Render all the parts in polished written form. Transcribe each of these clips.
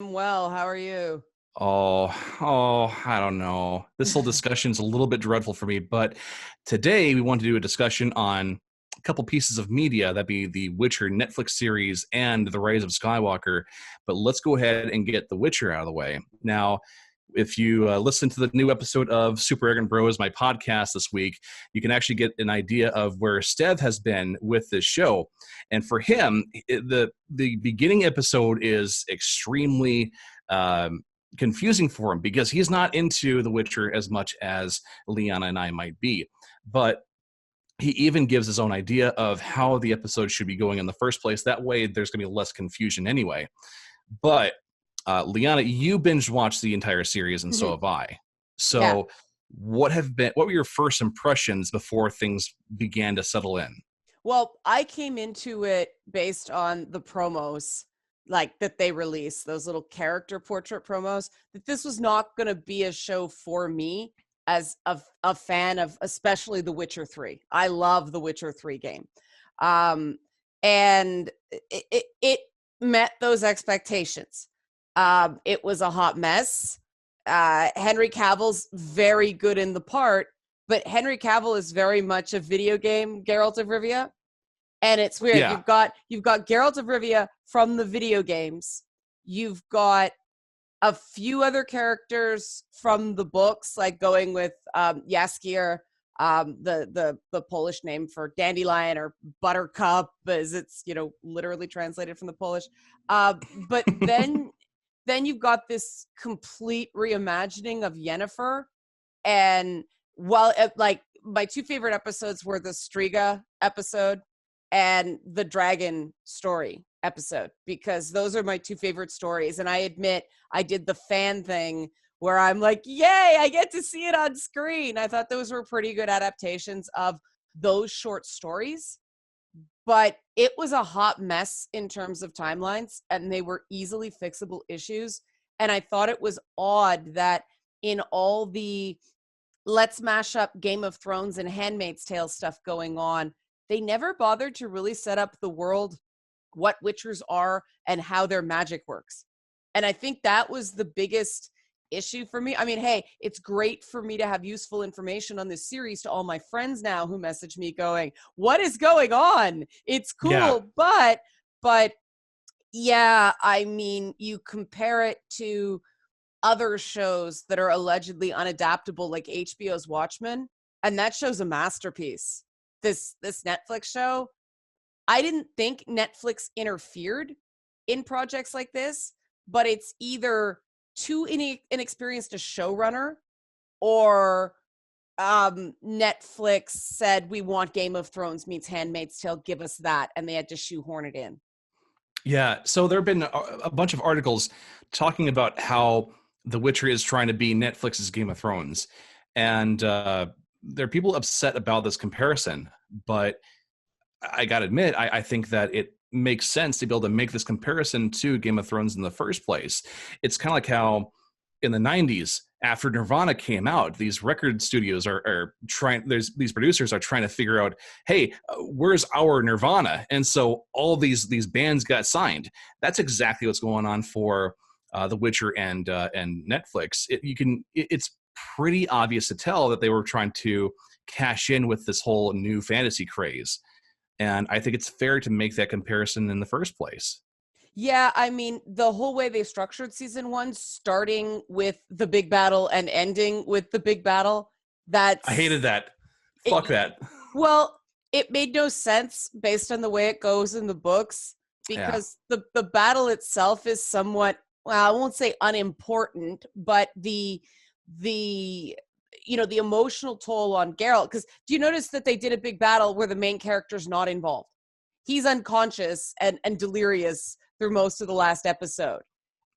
Well, how are you? I don't know. This whole discussion's a little bit dreadful for me, but today we want to do a discussion on a couple pieces of media, that'd be the Witcher Netflix series and The Rise of Skywalker. But let's go ahead and get The Witcher out of the way. Now, if you listen to the new episode of Super Arrogant Bros, my podcast this week, you can actually get an idea of where Stev has been with this show. And for him, the beginning episode is extremely confusing for him because he's not into The Witcher as much as Liana and I might be. But he even gives his own idea of how the episode should be going in the first place. That way, there's going to be less confusion anyway. But Liana, you binge watched the entire series, and so Mhm. have I. Yeah. So, what were your first impressions before things began to settle in? Well, I came into it based on the promos like that they released, those little character portrait promos, that this was not going to be a show for me as a fan of especially The Witcher 3. I love The Witcher 3 game. Um and it met those expectations. It was a hot mess. Henry Cavill's very good in the part, but Henry Cavill is very much a video game Geralt of Rivia. And it's weird. Yeah, You've got Geralt of Rivia from the video games. You've got a few other characters from the books, like going with Jaskier, the Polish name for dandelion or buttercup, as it's literally translated from the Polish. But then you've got this complete reimagining of Yennefer, and like my two favorite episodes were the Striga episode and the dragon story episode, because those are my two favorite stories. And I admit I did the fan thing where I'm like, yay, I get to see it on screen. I thought those were pretty good adaptations of those short stories, but it was a hot mess in terms of timelines, and they were easily fixable issues. And I thought it was odd that in all the let's mash up Game of Thrones and Handmaid's Tale stuff going on, they never bothered to really set up the world, what Witchers are, and how their magic works. And I think that was the biggest issue for me. I mean, hey, it's great for me to have useful information on this series to all my friends now who message me going, "What is going on? It's yeah. cool." But yeah, I mean, you compare it to other shows that are allegedly unadaptable, like HBO's Watchmen, and that show's a masterpiece. This Netflix show, I didn't think Netflix interfered in projects like this, but it's either too inexperienced a showrunner, or Netflix said, we want Game of Thrones meets Handmaid's Tale, give us that, and they had to shoehorn it in. Yeah, so there have been a bunch of articles talking about how The Witcher is trying to be Netflix's Game of Thrones, and there are people upset about this comparison. But I gotta admit, I think that it makes sense to be able to make this comparison to Game of Thrones in the first place. It's kind of like how in the 90s, after Nirvana came out, these record studios are trying, there's these producers are trying to figure out, hey, where's our Nirvana? And so all these bands got signed. That's exactly what's going on for The Witcher and Netflix. It's pretty obvious to tell that they were trying to cash in with this whole new fantasy craze. And I think it's fair to make that comparison in the first place. Yeah, I mean, the whole way they structured season one, starting with the big battle and ending with the big battle, I hated that's that. Fuck it, that. well, it made no sense based on the way it goes in the books, Yeah. because the battle itself is somewhat, well, I won't say unimportant, but the the emotional toll on Geralt, because do you notice that they did a big battle where the main character's not involved? He's unconscious and delirious through most of the last episode.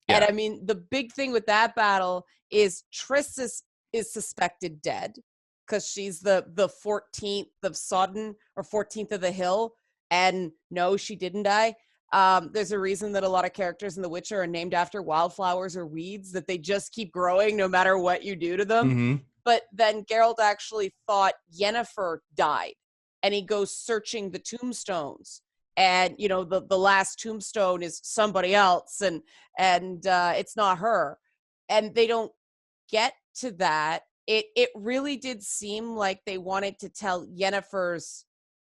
And Yeah. I mean, the big thing with that battle is Triss is suspected dead, because she's the 14th of Sodden, or 14th of the Hill. And no, she didn't die. There's a reason that a lot of characters in The Witcher are named after wildflowers or weeds, that they just keep growing no matter what you do to them. Mm-hmm. But then Geralt actually thought Yennefer died, and he goes searching the tombstones. and you know the last tombstone is somebody else, and it's not her, and they don't get to that. It really did seem like they wanted to tell Yennefer's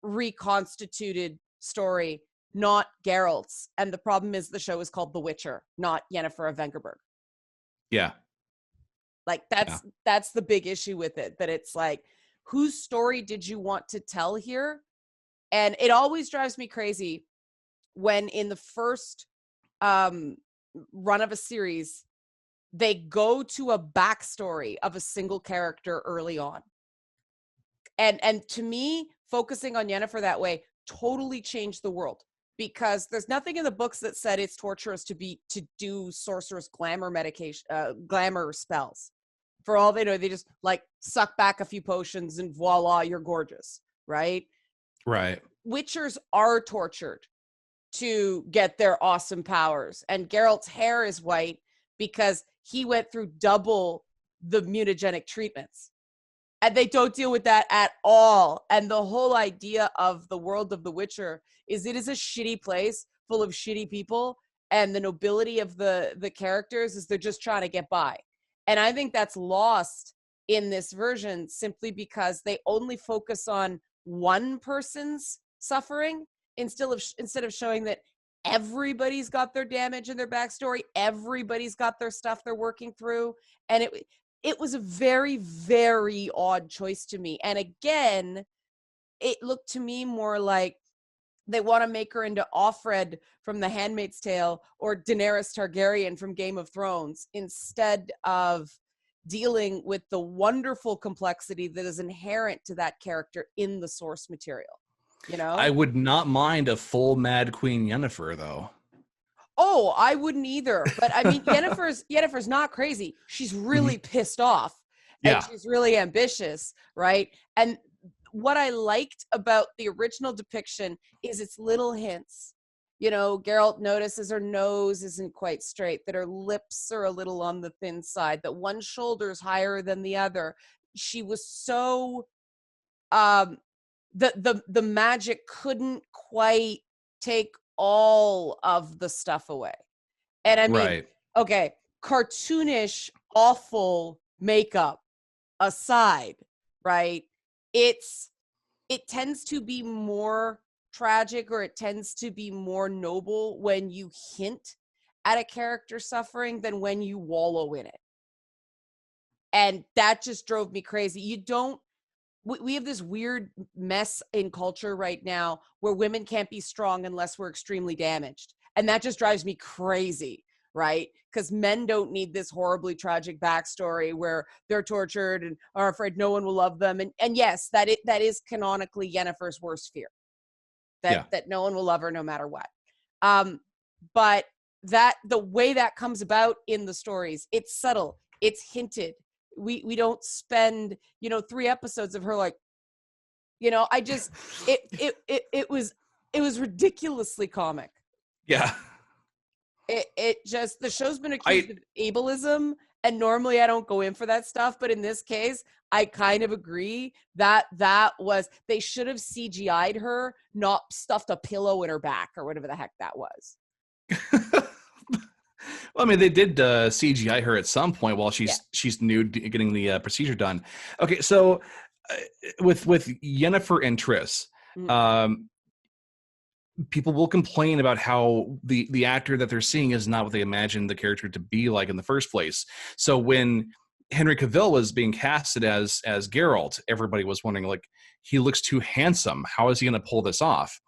reconstituted story, not Geralt's. And the problem is the show is called The Witcher, not Yennefer of Vengerberg. Yeah. Like that's the big issue with it, that it's like, whose story did you want to tell here? And it always drives me crazy when in the first run of a series, they go to a backstory of a single character early on. And to me, focusing on Yennefer that way totally changed the world, because there's nothing in the books that said it's torturous to do sorcerer's glamour spells. For all they know, they just like suck back a few potions and voila, you're gorgeous, right? Right. Witchers are tortured to get their awesome powers, and Geralt's hair is white because he went through double the mutagenic treatments. And they don't deal with that at all. And the whole idea of the world of The Witcher is it is a shitty place full of shitty people. And the nobility of the characters is they're just trying to get by. And I think that's lost in this version simply because they only focus on one person's suffering instead of showing that everybody's got their damage and their backstory. Everybody's got their stuff they're working through. And it was a very, very odd choice to me. And again, it looked to me more like they want to make her into Offred from The Handmaid's Tale or Daenerys Targaryen from Game of Thrones, instead of dealing with the wonderful complexity that is inherent to that character in the source material. You know? I would not mind a full Mad Queen Yennefer, though. Oh, I wouldn't either. But I mean, Yennefer's not crazy. She's really pissed off, and she's really ambitious, right? And what I liked about the original depiction is its little hints. You know, Geralt notices her nose isn't quite straight, that her lips are a little on the thin side, that one shoulder's higher than the other. She was so the magic couldn't quite take all of the stuff away. And I mean, okay, cartoonish, awful makeup aside, right? It tends to be more tragic, or it tends to be more noble when you hint at a character suffering than when you wallow in it. And that just drove me crazy. We have this weird mess in culture right now where women can't be strong unless we're extremely damaged. And that just drives me crazy, right? Because men don't need this horribly tragic backstory where they're tortured and are afraid no one will love them. And yes, that is canonically Yennefer's worst fear, that no one will love her no matter what. But that the way that comes about in the stories, it's subtle, it's hinted. We don't spend, 3 episodes of her like, I just, it was ridiculously comic. Yeah. It just, the show's been accused of ableism, and normally I don't go in for that stuff, but in this case, I kind of agree that they should have CGI'd her, not stuffed a pillow in her back or whatever the heck that was. Well, I mean, they did CGI her at some point while she's nude getting the procedure done. Okay, so with Yennefer and Triss, people will complain about how the actor that they're seeing is not what they imagined the character to be like in the first place. So when Henry Cavill was being casted as Geralt, everybody was wondering, like, he looks too handsome. How is he going to pull this off?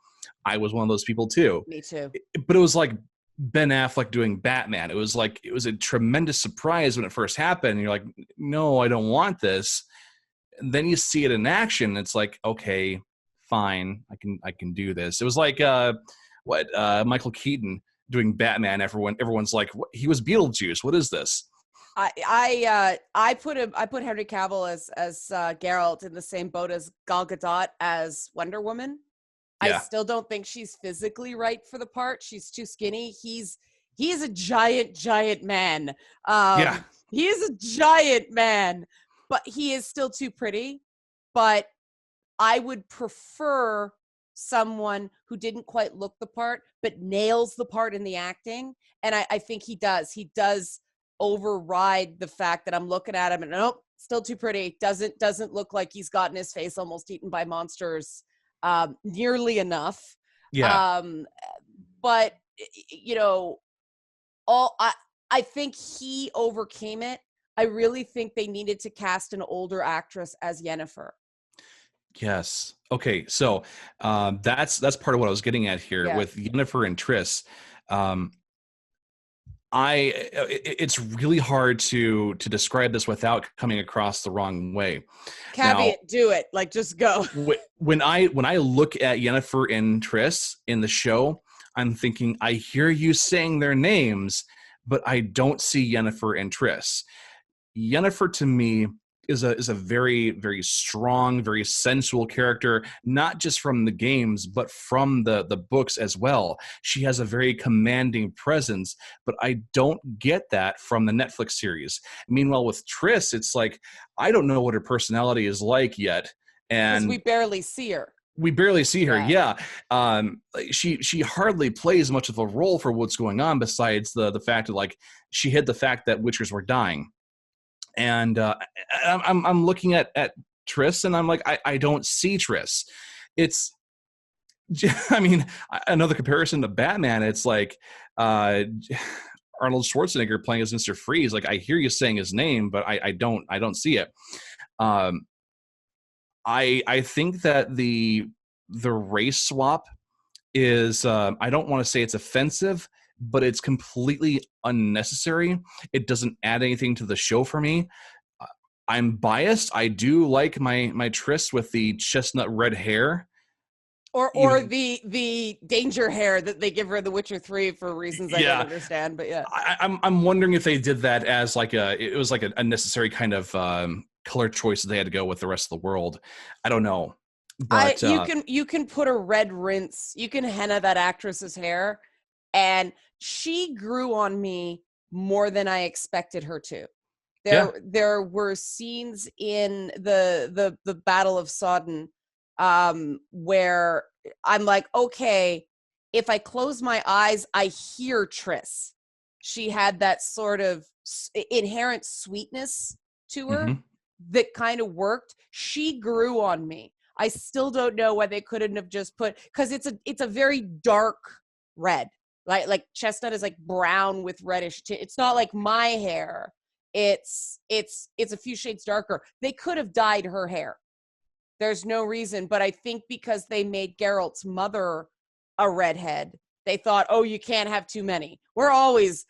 I was one of those people too. Me too. But it was like Ben Affleck doing Batman. It was a tremendous surprise when it first happened. And you're like, no, I don't want this. And then you see it in action. And it's like, okay, fine, I can do this. It was like Michael Keaton doing Batman. Everyone's like, what? He was Beetlejuice. What is this? I put Henry Cavill as Geralt in the same boat as Gal Gadot as Wonder Woman. Yeah. I still don't think she's physically right for the part. She's too skinny. He is a giant man. He is a giant man, but he is still too pretty. But I would prefer someone who didn't quite look the part, but nails the part in the acting. And I think he does. He does override the fact that I'm looking at him and nope, still too pretty. Doesn't look like he's gotten his face almost eaten by monsters nearly enough. Yeah. But you know, all I think he overcame it. I really think they needed to cast an older actress as Yennefer. Yes. Okay. So that's part of what I was getting at here Yeah. with Yennefer and Triss. It's really hard to describe this without coming across the wrong way. Caveat, Now, do it. Like, just go. When I look at Yennefer and Triss in the show, I'm thinking, I hear you saying their names, but I don't see Yennefer and Triss. Yennefer to me is a very, very strong, very sensual character, not just from the games, but from the books as well. She has a very commanding presence, but I don't get that from the Netflix series. Meanwhile, with Triss, it's like, I don't know what her personality is like yet. And we barely see her. We barely see her, yeah. She hardly plays much of a role for what's going on, besides the fact that, like, she hid the fact that Witchers were dying. And I'm looking at Triss, and I'm like, I don't see Triss. It's, I mean, another comparison to Batman. It's like Arnold Schwarzenegger playing as Mr. Freeze. Like, I hear you saying his name, but I don't see it. I think that the race swap is, I don't want to say it's offensive, but it's completely unnecessary. It doesn't add anything to the show for me. I'm biased. I do like my Triss with the chestnut red hair. Or the danger hair that they give her in The Witcher 3 for reasons I don't understand, but yeah. I'm wondering if they did that as like it was like a necessary kind of color choice that they had to go with the rest of the world. I don't know. But you can put a red rinse, you can henna that actress's hair, and she grew on me more than I expected her to. There were scenes in the Battle of Sodden where I'm like, okay, if I close my eyes, I hear Triss. She had that sort of inherent sweetness to her that kind of worked. She grew on me. I still don't know why they couldn't have just put, because it's a very dark red. Like chestnut is like brown with reddish it's not like my hair. It's a few shades darker. They could have dyed her hair. There's no reason, but I think because they made Geralt's mother a redhead, they thought, oh, you can't have too many. We're always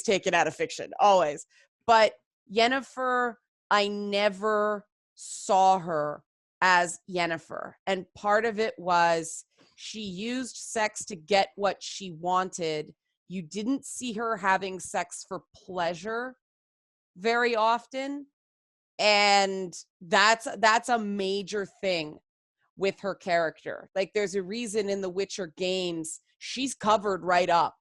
taken out of fiction, always. But Yennefer, I never saw her as Yennefer. And part of it was she used sex to get what she wanted. You didn't see her having sex for pleasure very often. And that's a major thing with her character. Like, there's a reason in the Witcher games, she's covered right up.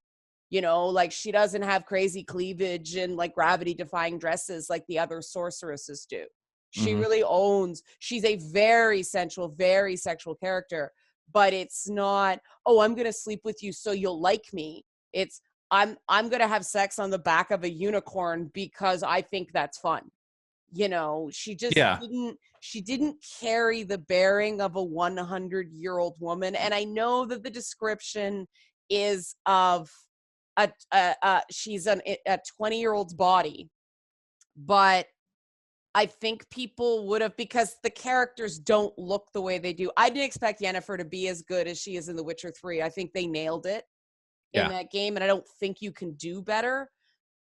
You know, like, she doesn't have crazy cleavage and like gravity defying dresses like the other sorceresses do. She really owns, she's a very sensual, very sexual character, but it's not, oh, I'm going to sleep with you so you'll like me. It's, I'm going to have sex on the back of a unicorn because I think that's fun. You know, she just didn't carry the bearing of a 100-year-old woman. And I know that the description is of she's a 20-year-old's body, but I think people would have, because the characters don't look the way they do. I didn't expect Yennefer to be as good as she is in The Witcher 3. I think they nailed it in that game, and I don't think you can do better.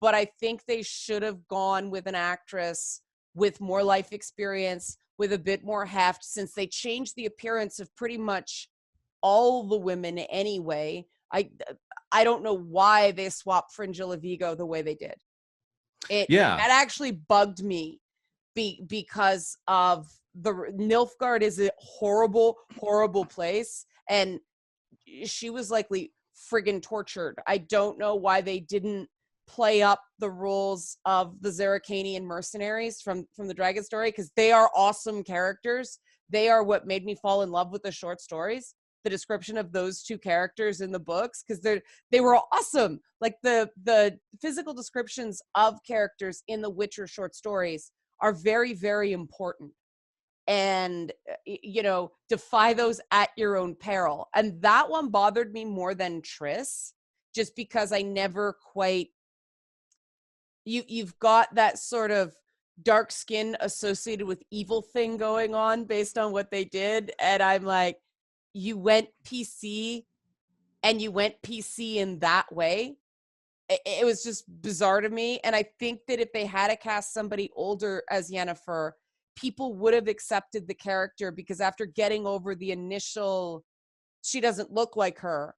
But I think they should have gone with an actress with more life experience, with a bit more heft, since they changed the appearance of pretty much all the women anyway. I don't know why they swapped Fringilla Vigo the way they did. That actually bugged me. Because of the Nilfgaard is a horrible, horrible place, and she was likely friggin' tortured. I don't know why they didn't play up the rules of the Zerrikanian mercenaries from the Dragon Story, because they are awesome characters. They are what made me fall in love with the short stories. the description of those two characters in the books, because they were awesome. Like the physical descriptions of characters in the Witcher short stories are very, very important. And defy those at your own peril. And that one bothered me more than Triss, just because I never quite, you've got that sort of dark skin associated with evil thing going on based on what they did, and I'm like, you went PC in that way. It was just bizarre to me. And I think that if they had to cast somebody older as Yennefer, people would have accepted the character, because after getting over the initial, she doesn't look like her,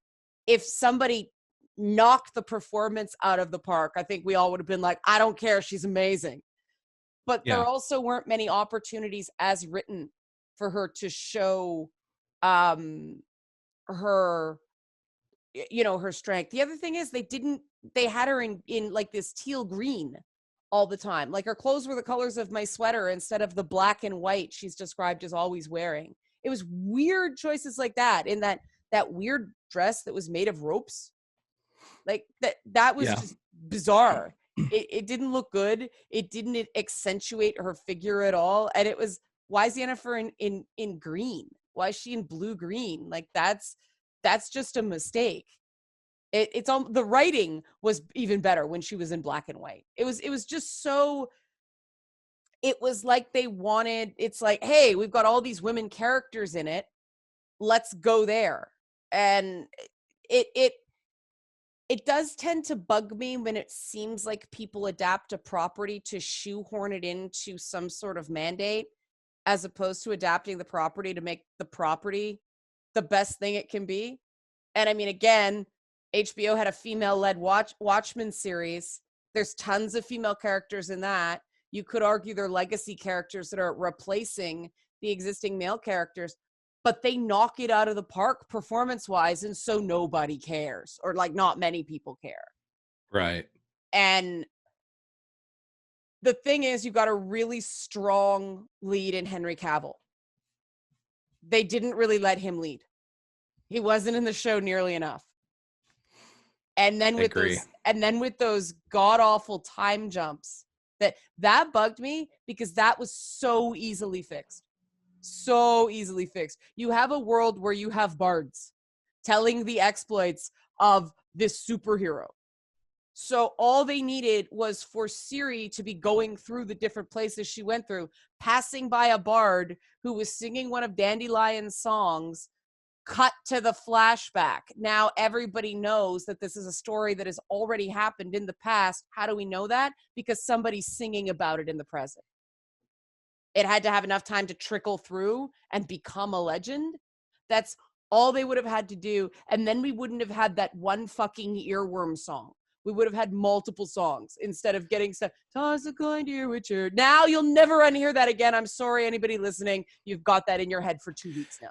if somebody knocked the performance out of the park, I think we all would have been like, I don't care, she's amazing. But there also weren't many opportunities as written for her to show her her strength. The other thing is they had her in like this teal green all the time. Like, her clothes were the colors of my sweater instead of the black and white she's described as always wearing. It was weird choices like that, in that weird dress that was made of ropes. Like that was just bizarre. It didn't look good. It didn't accentuate her figure at all. And it was, why is Yennefer in green? Why is she in blue green? Like, that's just a mistake. It's all, the writing was even better when she was in black and white. It was just so, it was like they wanted, it's like, hey, we've got all these women characters in it, let's go there. And it does tend to bug me when it seems like people adapt a property to shoehorn it into some sort of mandate, as opposed to adapting the property to make the property the best thing it can be. And I mean, again, HBO had a female-led Watchmen series. There's tons of female characters in that. You could argue they're legacy characters that are replacing the existing male characters, but they knock it out of the park performance-wise, and so nobody cares, or like not many people care. Right. And the thing is, you got a really strong lead in Henry Cavill. They didn't really let him lead. He wasn't in the show nearly enough. And then with those god-awful time jumps, that bugged me, because that was so easily fixed. So easily fixed. You have a world where you have bards telling the exploits of this superhero. So all they needed was for Ciri to be going through the different places she went through, passing by a bard who was singing one of Dandelion's songs, cut to the flashback. Now everybody knows that this is a story that has already happened in the past. How do we know that? Because somebody's singing about it in the present. It had to have enough time to trickle through and become a legend. That's all they would have had to do. And then we wouldn't have had that one fucking earworm song. We would have had multiple songs instead of getting stuff. Toss a coin, dear Witcher. Now you'll never unhear that again. I'm sorry, anybody listening. You've got that in your head for 2 weeks now.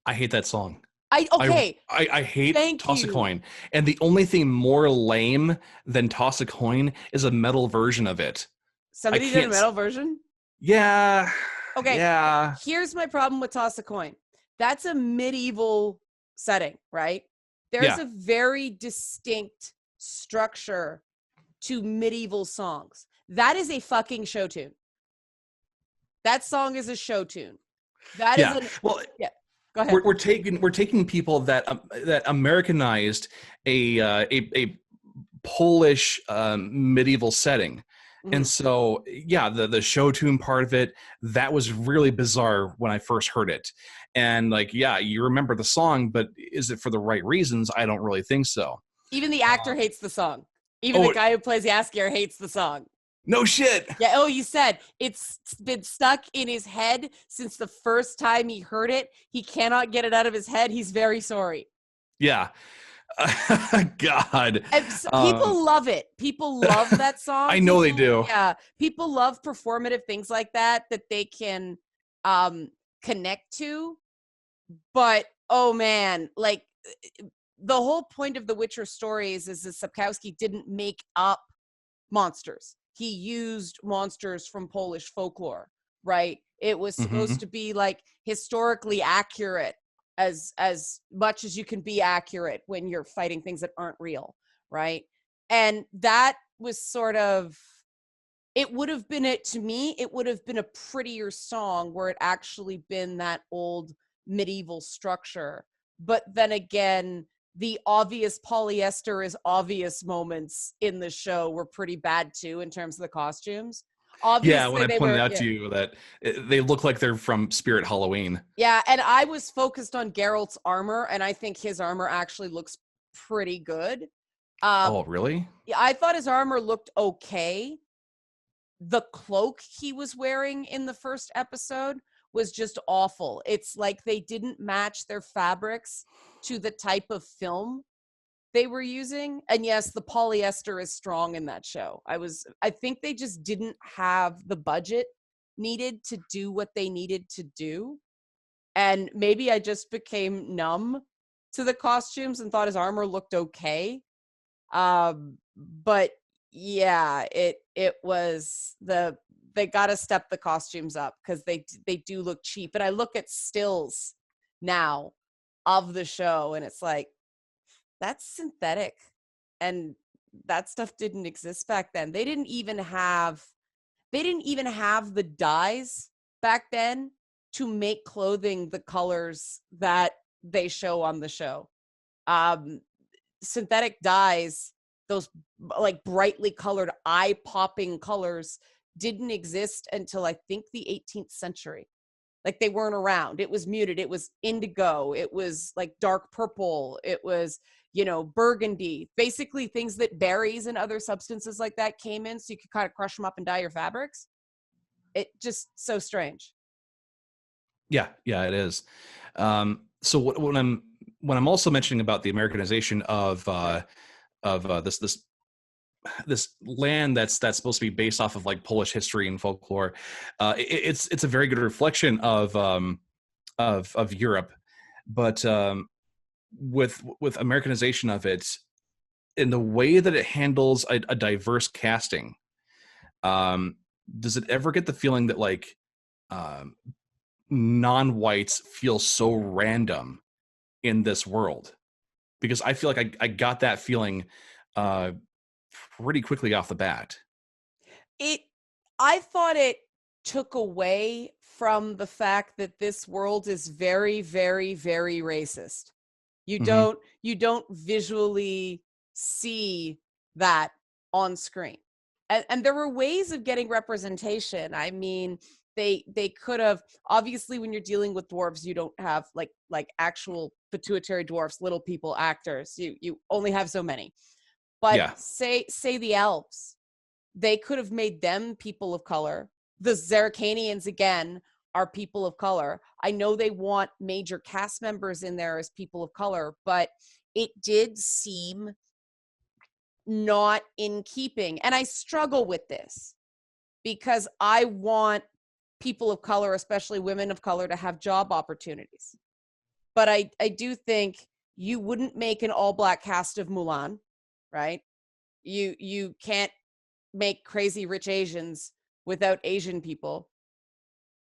I hate that song. I hate Toss a Coin. And the only thing more lame than Toss a Coin is a metal version of it. Somebody did a metal version? Yeah. Okay. Yeah. Here's my problem with Toss a Coin. That's a medieval setting, right? There's a very distinct structure to medieval songs. That is a fucking show tune. That song is a show tune. That is Go ahead. We're taking people that Americanized a Polish medieval setting. Mm-hmm. And so, the show tune part of it, that was really bizarre when I first heard it. And you remember the song, but is it for the right reasons? I don't really think so. Even the actor hates the song. Even the guy who plays Jaskier hates the song. No shit. Yeah. Oh, you said it's been stuck in his head since the first time he heard it. He cannot get it out of his head. He's very sorry. Yeah. God. And people love it. People love that song. I know they do. Yeah. People love performative things like that they can connect to. But, oh man, like the whole point of the Witcher stories is that Sapkowski didn't make up monsters. He used monsters from Polish folklore, right? It was supposed to be like historically accurate as much as you can be accurate when you're fighting things that aren't real, right? And that was sort of, it would have been, it to me, it would have been a prettier song where it actually been that old medieval structure. But then again, the obvious polyester is obvious moments in the show were pretty bad too in terms of the costumes. Yeah, when Obviously I they pointed were, out yeah. to you that they look like they're from Spirit Halloween. Yeah, and I was focused on Geralt's armor, and I think his armor actually looks pretty good. Oh, really? Yeah, I thought his armor looked okay. The cloak he was wearing in the first episode was just awful. It's like they didn't match their fabrics to the type of film they were using. And yes, the polyester is strong in that show. I think they just didn't have the budget needed to do what they needed to do. And maybe I just became numb to the costumes and thought his armor looked okay. But yeah, it was they got to step the costumes up because they do look cheap. And I look at stills now of the show, and it's like, that's synthetic, and that stuff didn't exist back then. They didn't even have the dyes back then to make clothing the colors that they show on the show. Um, Synthetic dyes, those like brightly colored, eye-popping colors, didn't exist until I think the 18th century. Like they weren't around. It was muted. It was indigo. It was like dark purple. It was, burgundy. Basically things that berries and other substances like that came in so you could kind of crush them up and dye your fabrics. It just so strange. Yeah, yeah, it is. So when I'm also mentioning about the Americanization of this land that's supposed to be based off of like Polish history and folklore, it's a very good reflection of Europe, but with Americanization of it, in the way that it handles a diverse casting, um, does it ever get the feeling that like um, non-whites feel so random in this world? Because I feel like I got that feeling uh, pretty quickly off the bat. It I thought it took away from the fact that this world is very, very, very racist. You Hmm. don't visually see that on screen. And there were ways of getting representation. I mean, they could have, obviously when you're dealing with dwarves, you don't have like actual pituitary dwarfs, little people actors. You only have so many. But Yeah, say the elves, they could have made them people of color. The Zeracanians, again, are people of color. I know they want major cast members in there as people of color, but it did seem not in keeping. And I struggle with this because I want people of color, especially women of color, to have job opportunities. But I do think you wouldn't make an all black cast of Mulan, right? You can't make crazy rich Asians without Asian people.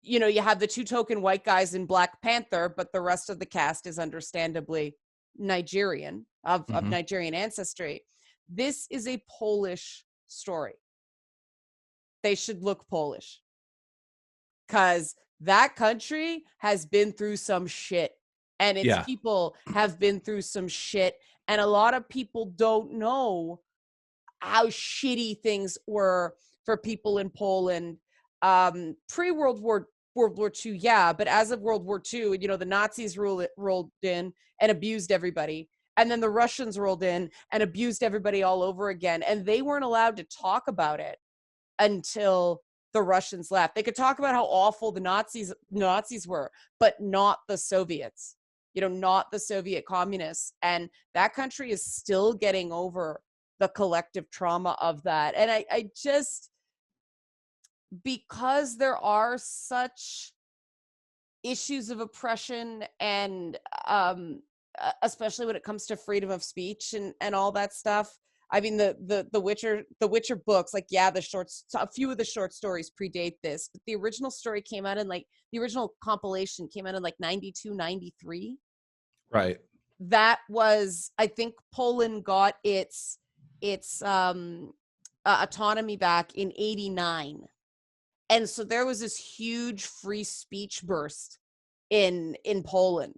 You have the two token white guys in Black Panther, but the rest of the cast is understandably Nigerian, of hmm, Nigerian ancestry. This is a Polish story. They should look Polish because that country has been through some shit and its yeah, people have been through some shit. And a lot of people don't know how shitty things were for people in Poland pre-World War II, yeah, but as of World War II, the Nazis rolled in and abused everybody, and then the Russians rolled in and abused everybody all over again, and they weren't allowed to talk about it until the Russians left. They could talk about how awful the Nazis were, but not the Soviets. Not the Soviet communists, and that country is still getting over the collective trauma of that. And I just, because there are such issues of oppression and especially when it comes to freedom of speech and all that stuff. I mean, the Witcher books, like, yeah, a few of the short stories predate this, but the original story came out in the original compilation came out in like 92, 93. Right. That was, I think Poland got its autonomy back in 89. And so there was this huge free speech burst in Poland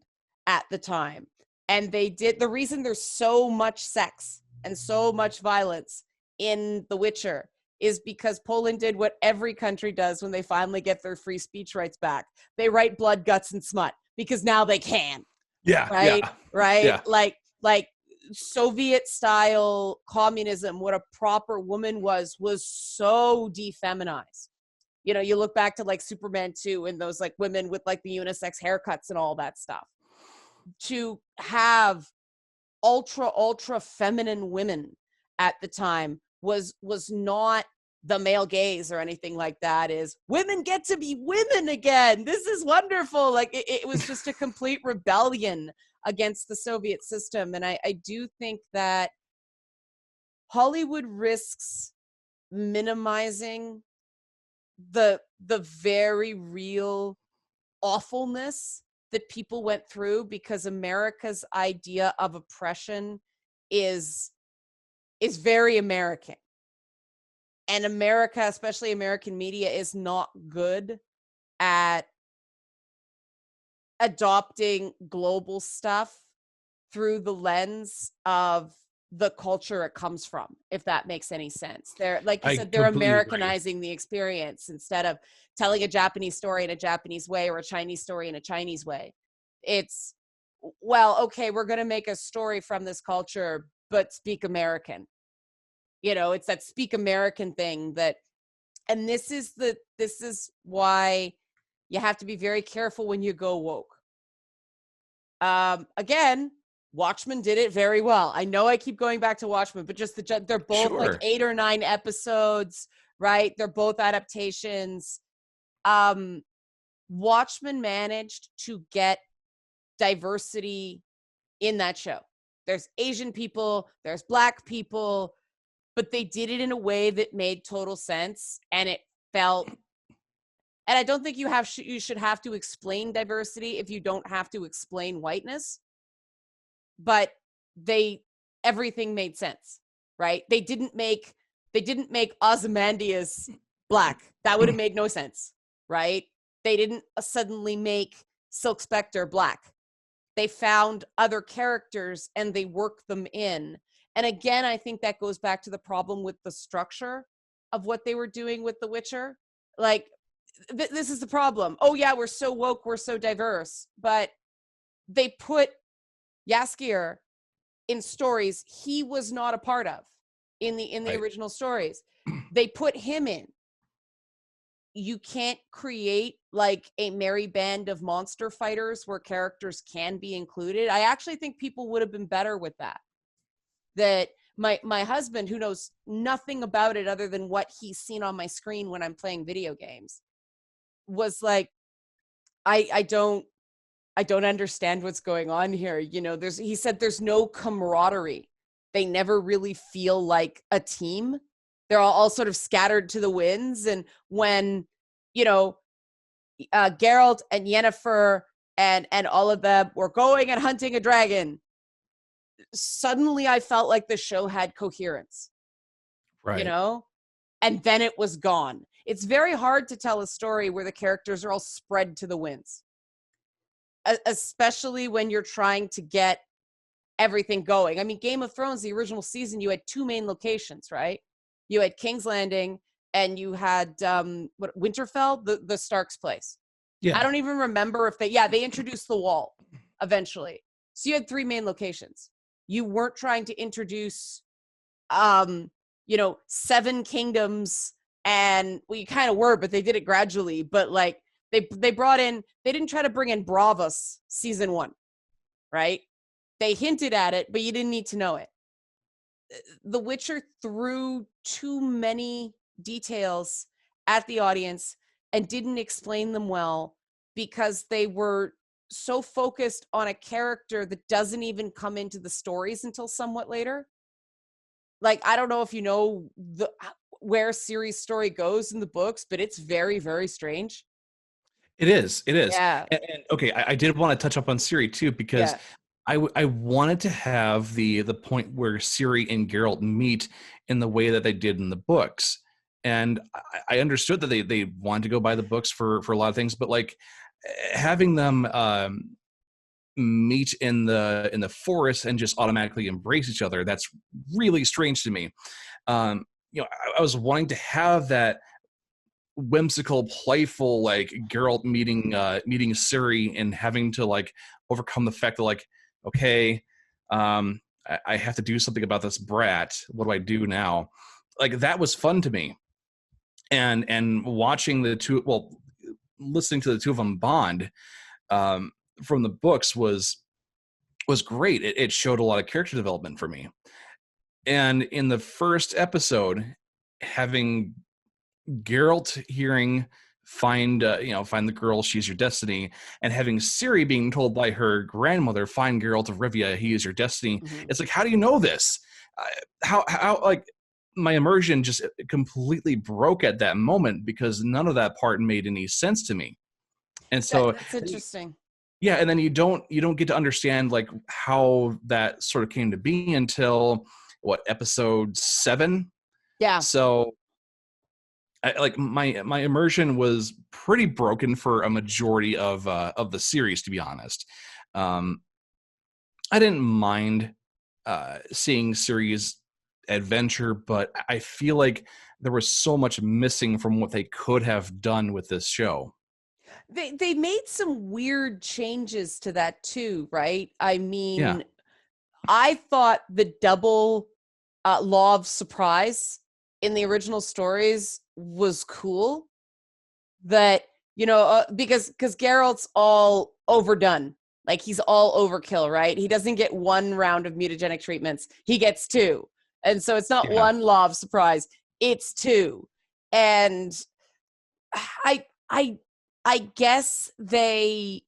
at the time. And the reason there's so much sex and so much violence in The Witcher is because Poland did what every country does when they finally get their free speech rights back. They write blood, guts, and smut because now they can. Yeah. Right? Yeah. Right? Yeah. Like Soviet style communism, what a proper woman was so defeminized. You know, you look back to like Superman 2 and those like women with like the unisex haircuts and all that stuff. To have ultra feminine women at the time was not the male gaze or anything like that. Is women get to be women again. This is wonderful. Like it was just a complete rebellion against the Soviet system. And I do think that Hollywood risks minimizing the very real awfulness that people went through, because America's idea of oppression is very American. And America, especially American media, is not good at adopting global stuff through the lens of the culture it comes from, if that makes any sense. They're, like you said, they're Americanizing the experience instead of telling a Japanese story in a Japanese way or a Chinese story in a Chinese way. It's, well, okay, we're going to make a story from this culture, but speak American. You know, it's that speak American thing that, and this is why you have to be very careful when you go woke. Again, Watchmen did it very well. I know I keep going back to Watchmen, but just they're both like 8 or 9 episodes, right? They're both adaptations. Watchmen managed to get diversity in that show. There's Asian people, there's Black people, but they did it in a way that made total sense, and it felt. And I don't think you should have to explain diversity if you don't have to explain whiteness. But everything made sense, right? They didn't make Ozymandias Black. That would have made no sense, right? They didn't suddenly make Silk Spectre Black. They found other characters and they worked them in. And again, I think that goes back to the problem with the structure of what they were doing with The Witcher. Like, this is the problem. Oh yeah, we're so woke, we're so diverse, but they put Jaskier in stories he was not a part of in the original stories. They put him in. You can't create like a merry band of monster fighters where characters can be included. I actually think people would have been better with that. That my husband, who knows nothing about it other than what he's seen on my screen when I'm playing video games, was like, I don't understand what's going on here. You know, he said there's no camaraderie. They never really feel like a team. They're all sort of scattered to the winds. And when, you know, Geralt and Yennefer and all of them were going and hunting a dragon, suddenly I felt like the show had coherence. Right. You know? And then it was gone. It's very hard to tell a story where the characters are all spread to the winds, especially when you're trying to get everything going. I mean, Game of Thrones, the original season, you had 2 main locations, right? You had King's Landing and you had Winterfell, the Stark's place. Yeah. I don't even remember if they introduced the Wall eventually. So you had 3 main locations. You weren't trying to introduce 7 kingdoms, and well, you kind of were, but they did it gradually. But like they didn't try to bring in Bravos season 1, right? They hinted at it, but you didn't need to know it. The Witcher threw too many details at the audience and didn't explain them well because they were so focused on a character that doesn't even come into the stories until somewhat later. Like, I don't know if you know where Ciri's story goes in the books, but it's very, very strange. It is. Yeah. And okay, I did want to touch up on Ciri too, because I wanted to have the point where Ciri and Geralt meet in the way that they did in the books. And I understood that they wanted to go by the books for a lot of things, but like having them meet in the forest and just automatically embrace each other, that's really strange to me. I was wanting to have that whimsical, playful, like Geralt meeting Ciri and having to like overcome the fact that like, okay, I have to do something about this brat. What do I do now? Like that was fun to me, and watching the two, well, listening to the two of them bond from the books was great. It showed a lot of character development for me. And in the first episode, having Geralt hearing find the girl, she's your destiny, and having Ciri being told by her grandmother, find Geralt of Rivia, he is your destiny. Mm-hmm. It's like, how do you know this? How like my immersion just completely broke at that moment because none of that part made any sense to me. And so That's interesting. Yeah, and then you don't get to understand like how that sort of came to be until what, episode 7? Yeah. So like my immersion was pretty broken for a majority of the series, to be honest. I didn't mind seeing Ciri's adventure, but I feel like there was so much missing from what they could have done with this show. They made some weird changes to that too, right? I mean, Yeah. I thought the double law of surprise in the original stories was cool. That, because Geralt's all overdone. Like he's all overkill, right? He doesn't get one round of mutagenic treatments. He gets 2. And so it's not one law of surprise, it's 2. And I guess they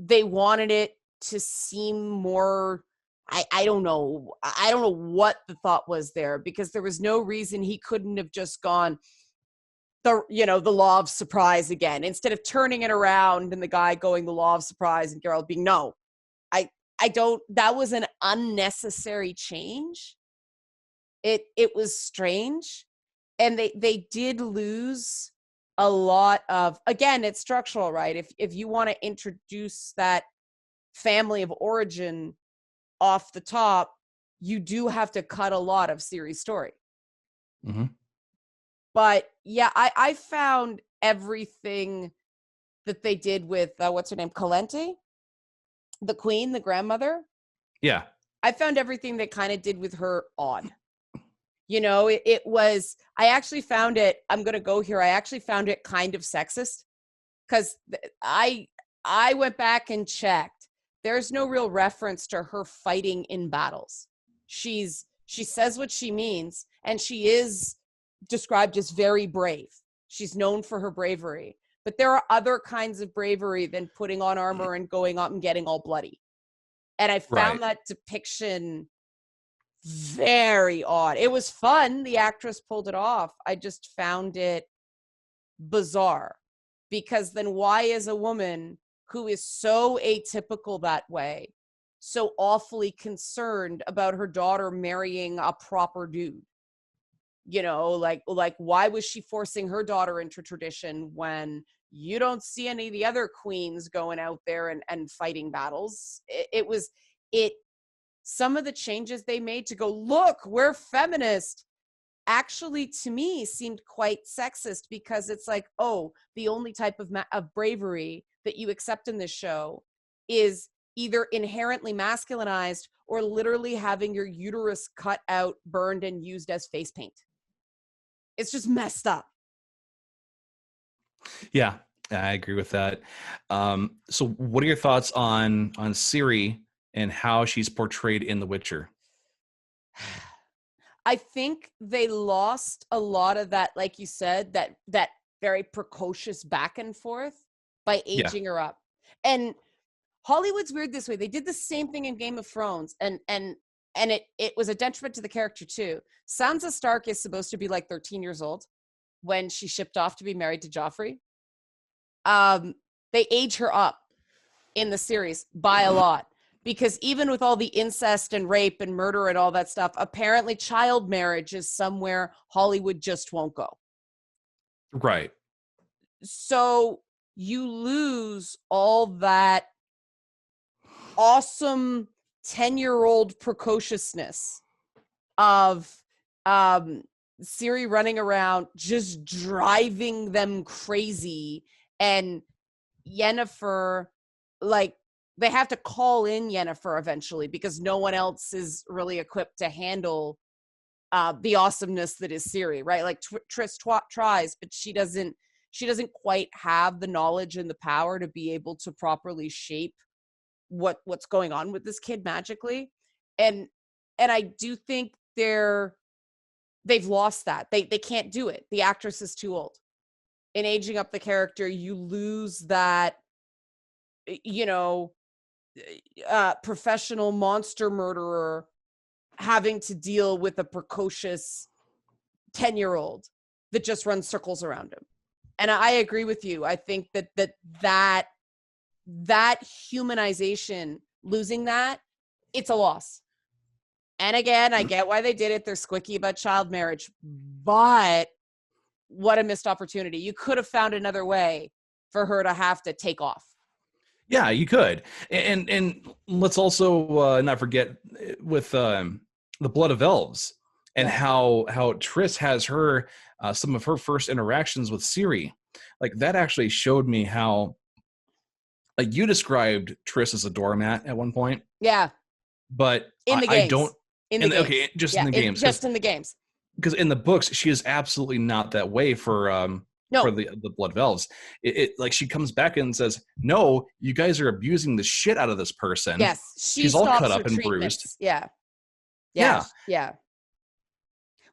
wanted it to seem more, I don't know. I don't know what the thought was there, because there was no reason he couldn't have just gone the law of surprise again, instead of turning it around and the guy going the law of surprise and Geralt being no. I don't, that was an unnecessary change. It was strange. And they did lose a lot of, again, it's structural, right? If you want to introduce that family of origin off the top, you do have to cut a lot of Ciri's story. Mm-hmm. But yeah, I found everything that they did with what's her name, Calente, the queen, the grandmother. Yeah, I found everything they kind of did with her odd. It was, I actually found it, I'm going to go here, I actually found it kind of sexist, because I went back and checked. There's no real reference to her fighting in battles. She says what she means, and she is described as very brave. She's known for her bravery. But there are other kinds of bravery than putting on armor and going out and getting all bloody. And I found that depiction very odd. It was fun. The actress pulled it off. I just found it bizarre, because then why is a woman who is so atypical that way so awfully concerned about her daughter marrying a proper dude? Like why was she forcing her daughter into tradition when you don't see any of the other queens going out there and fighting battles? Some of the changes they made to go, look, we're feminist, actually to me seemed quite sexist, because it's like, oh, the only type of bravery that you accept in this show is either inherently masculinized or literally having your uterus cut out, burned, and used as face paint. It's just messed up. Yeah, I agree with that. So what are your thoughts on Ciri and how she's portrayed in The Witcher? I think they lost a lot of that, like you said, that very precocious back and forth by aging her up. And Hollywood's weird this way. They did the same thing in Game of Thrones, and it was a detriment to the character too. Sansa Stark is supposed to be like 13 years old when she shipped off to be married to Joffrey. They age her up in the series by a lot, because even with all the incest and rape and murder and all that stuff, apparently child marriage is somewhere Hollywood just won't go. Right. So you lose all that awesome 10-year-old precociousness of Siri running around just driving them crazy, and Yennefer, like, they have to call in Yennefer eventually because no one else is really equipped to handle the awesomeness that is Siri, right? Like Triss tries, but she doesn't quite have the knowledge and the power to be able to properly shape what's going on with this kid magically. And I do think they've lost that. They can't do it. The actress is too old. In aging up the character, you lose that, professional monster murderer having to deal with a precocious 10-year-old that just runs circles around him. And I agree with you. I think that humanization, losing that, it's a loss. And again, I get why they did it. They're squicky about child marriage, but what a missed opportunity. You could have found another way for her to have to take off. Yeah, you could. And let's also not forget with the Blood of Elves and how Triss has her some of her first interactions with Ciri. Like, that actually showed me how, like, you described Triss as a doormat at one point. Yeah. But in the games. I don't. In the games. Okay, just in the games. Just in the games. Because in the books, she is absolutely not that way for the Blood of Elves. It like, she comes back and says, "No, you guys are abusing the shit out of this person." Yes, she's all cut up and bruised. Yeah.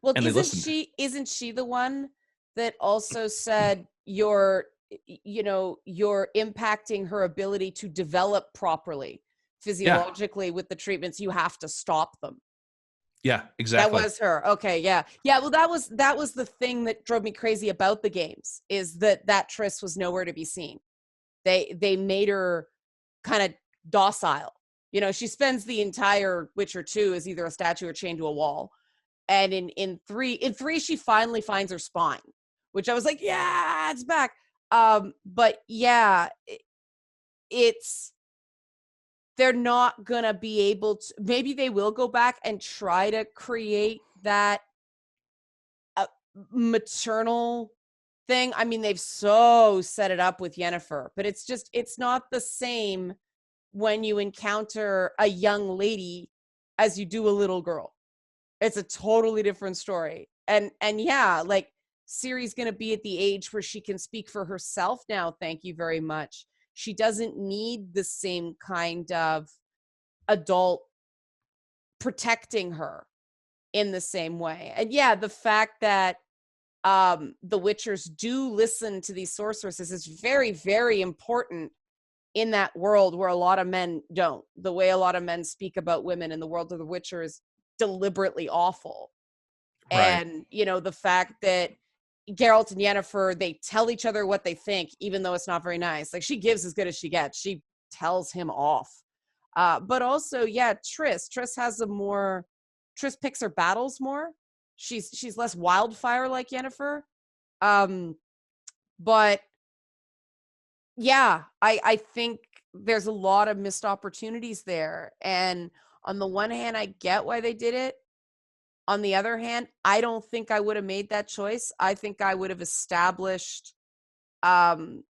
Well, and isn't she the one that also said you're impacting her ability to develop properly physiologically with the treatments? You have to stop them. Yeah, exactly. That was her. Okay, yeah. Well, that was the thing that drove me crazy about the games, is that Triss was nowhere to be seen. They made her kind of docile. She spends the entire Witcher 2 as either a statue or chained to a wall. And in 3, she finally finds her spine, which I was like, yeah, it's back. But yeah, they're not gonna be able to. Maybe they will go back and try to create that maternal thing. I mean, they've so set it up with Yennefer, but it's not the same when you encounter a young lady as you do a little girl. It's a totally different story. And yeah, like, Ciri's gonna be at the age where she can speak for herself now. Thank you very much. She doesn't need the same kind of adult protecting her in the same way. And yeah, the fact that the Witchers do listen to these sorceresses is very, very important in that world where a lot of men don't. The way a lot of men speak about women in the world of the Witcher is deliberately awful. Right. And, the fact that Geralt and Yennefer, they tell each other what they think, even though it's not very nice. Like, she gives as good as she gets. She tells him off. But also, yeah, Triss has Triss picks her battles more. She's less wildfire like Yennefer. But yeah, I think there's a lot of missed opportunities there. And on the one hand, I get why they did it. On the other hand, I don't think I would have made that choice. I think I would have established the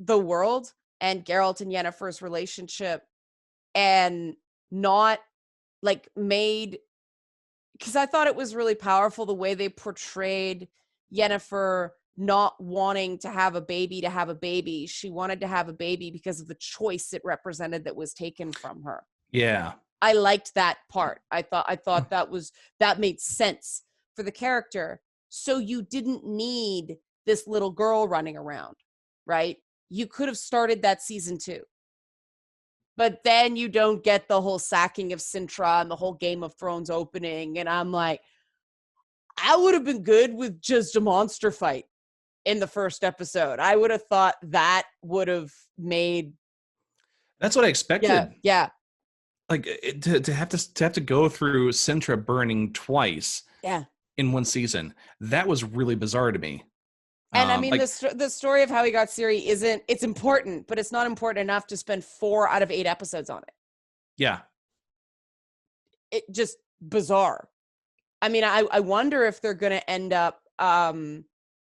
world and Geralt and Yennefer's relationship, and not made, because I thought it was really powerful the way they portrayed Yennefer not wanting to have a baby. She wanted to have a baby because of the choice it represented that was taken from her. Yeah. I liked that part. I thought that made sense for the character. So you didn't need this little girl running around, right? You could have started that season 2. But then you don't get the whole sacking of Sintra and the whole Game of Thrones opening. And I'm like, I would have been good with just a monster fight in the first episode. I would have thought that would have made. That's what I expected. Yeah. like to have to go through Sintra burning twice Yeah. in one season, that was really bizarre to me. And I mean, Like, the story of how he got Siri it's important, but it's not important enough to spend 4 out of 8 episodes on it. yeah. It just bizarre. I mean, I wonder if they're going to end up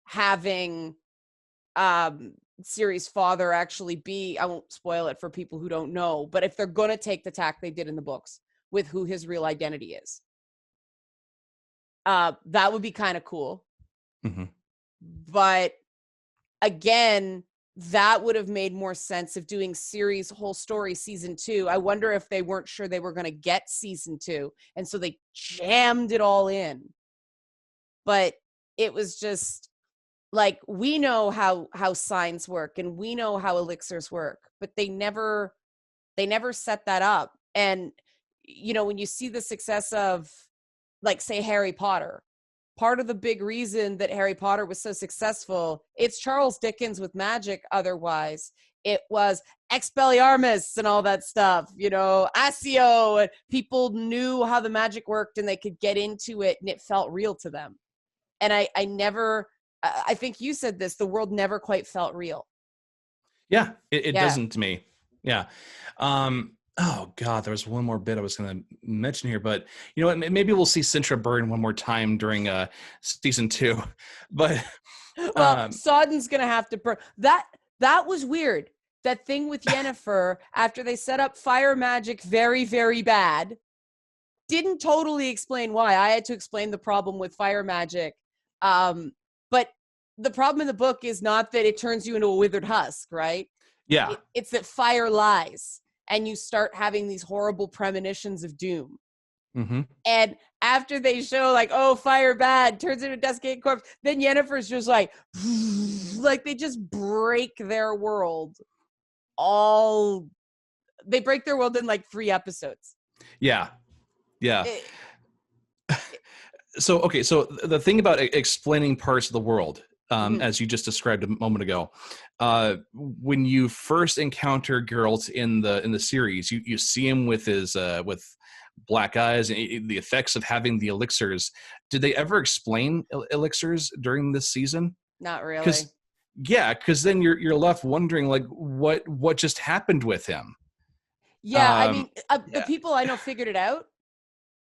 having Siri's father actually be, I won't spoil it for people who don't know, but if they're going to take the tack they did in the books with who his real identity is, that would be kind of cool. Mm-hmm. But again, that would have made more sense if doing Siri's whole story season 2. I wonder if they weren't sure they were going to get season 2, and so they jammed it all in. But it was just like, we know how signs work and we know how elixirs work, but they never set that up. And you know, when you see the success of, like, say, Harry Potter, part of the big reason that Harry Potter was so successful, it's Charles Dickens with magic. Otherwise, it was Expelliarmus and all that stuff, you know, Accio, and people knew how the magic worked and they could get into it and it felt real to them. And I never, I think you said this, the world never quite felt real. Yeah, it Yeah. doesn't to me. Yeah. Oh God, there was one more bit I was going to mention here, but you know what? Maybe we'll see Sintra burn one more time during season 2. But Well, Sodden's gonna have to burn. That was weird. That thing with Yennefer after they set up fire magic very, very bad. Didn't totally explain why. I had to explain the problem with fire magic. But the problem in the book is not that it turns you into a withered husk, right? yeah, It's that fire lies and you start having these horrible premonitions of doom. mm-hmm. And after they show, like, oh, fire bad, turns into a desiccated corpse, then Yennefer's just like they just break their world. They break their world in like 3 episodes. Yeah, yeah. It, So okay, so the thing about explaining parts of the world, mm-hmm. as you just described a moment ago, when you first encounter Geralt in the series, you see him with his with black eyes and the effects of having the elixirs. Did they ever explain elixirs during this season? Not really. Because then you're left wondering, like, what just happened with him. Yeah, I mean, Yeah. the people I know figured it out,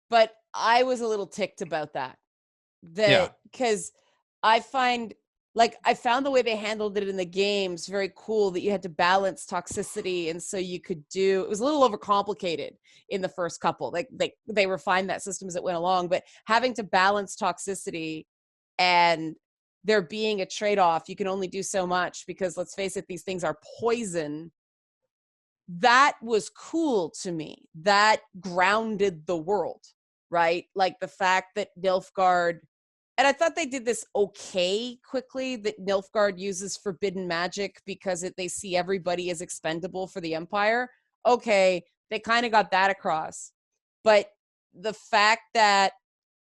but I was a little ticked about that. Because I found the way they handled it in the games very cool, that you had to balance toxicity, and so you could it was a little overcomplicated in the first couple. Like they refined that system as it went along, but having to balance toxicity and there being a trade-off, you can only do so much, because let's face it, these things are poison. That was cool to me. That grounded the world, right? Like the fact that Nilfgaard, and I thought they did this okay quickly, that Nilfgaard uses forbidden magic because they see everybody as expendable for the Empire. Okay, they kind of got that across. But the fact that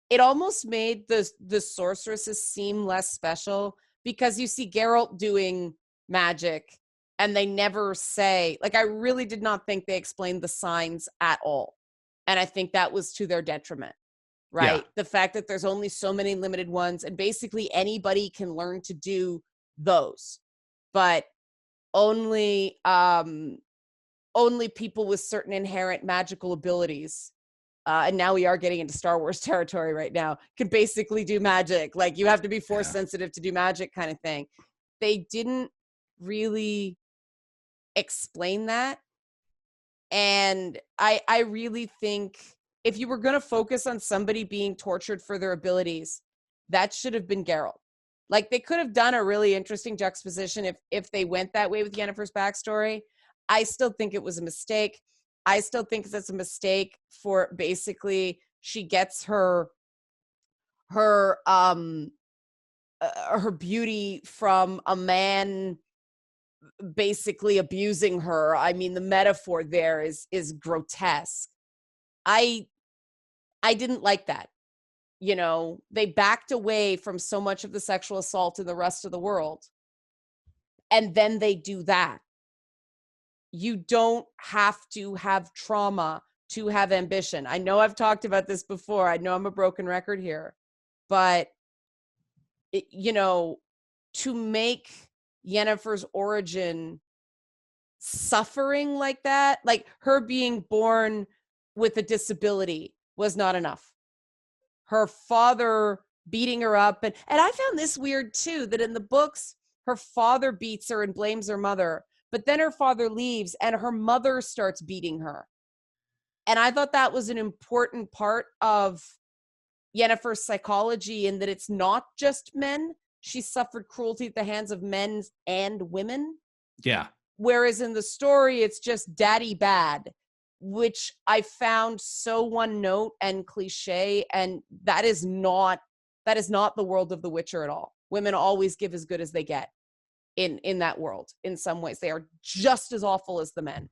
it almost made the sorceresses seem less special, because you see Geralt doing magic and they never say, like, I really did not think they explained the signs at all. And I think that was to their detriment, right? Yeah. The fact that there's only so many limited ones and basically anybody can learn to do those, but only people with certain inherent magical abilities, and now we are getting into Star Wars territory right now, can basically do magic. Like, you have to be force sensitive to do magic, kind of thing. They didn't really explain that. And I really think if you were going to focus on somebody being tortured for their abilities, that should have been Geralt. Like, they could have done a really interesting juxtaposition if they went that way with Yennefer's backstory. I still think it was a mistake. I still think that's a mistake for, basically, she gets her beauty from a man basically abusing her. I mean, the metaphor there is grotesque. I didn't like that. You know, they backed away from so much of the sexual assault in the rest of the world, and then they do that. You don't have to have trauma to have ambition. I know I've talked about this before. I know I'm a broken record here, but to make Yennefer's origin suffering like that, like her being born with a disability was not enough. Her father beating her up. And I found this weird too, that in the books, her father beats her and blames her mother, but then her father leaves and her mother starts beating her. And I thought that was an important part of Yennefer's psychology, in that it's not just men. She suffered cruelty at the hands of men and women. Yeah. Whereas in the story, it's just daddy bad, which I found so one note and cliche. And that is not the world of The Witcher at all. Women always give as good as they get in that world. In some ways, they are just as awful as the men.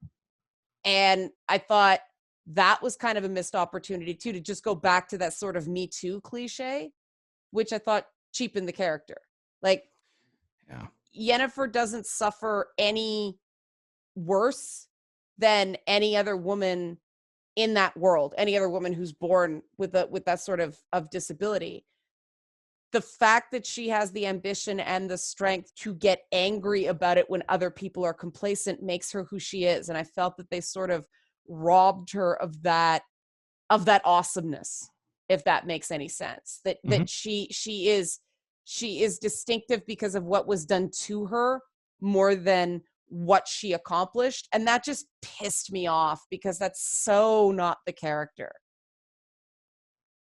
And I thought that was kind of a missed opportunity too, to just go back to that sort of Me Too cliche, which I thought cheapened the character. Like, yeah, Yennefer doesn't suffer any worse than any other woman in that world, any other woman who's born with that sort of disability. The fact that she has the ambition and the strength to get angry about it when other people are complacent makes her who she is. And I felt that they sort of robbed her of that awesomeness, if that makes any sense. That she is distinctive because of what was done to her more than what she accomplished. And that just pissed me off, because that's so not the character.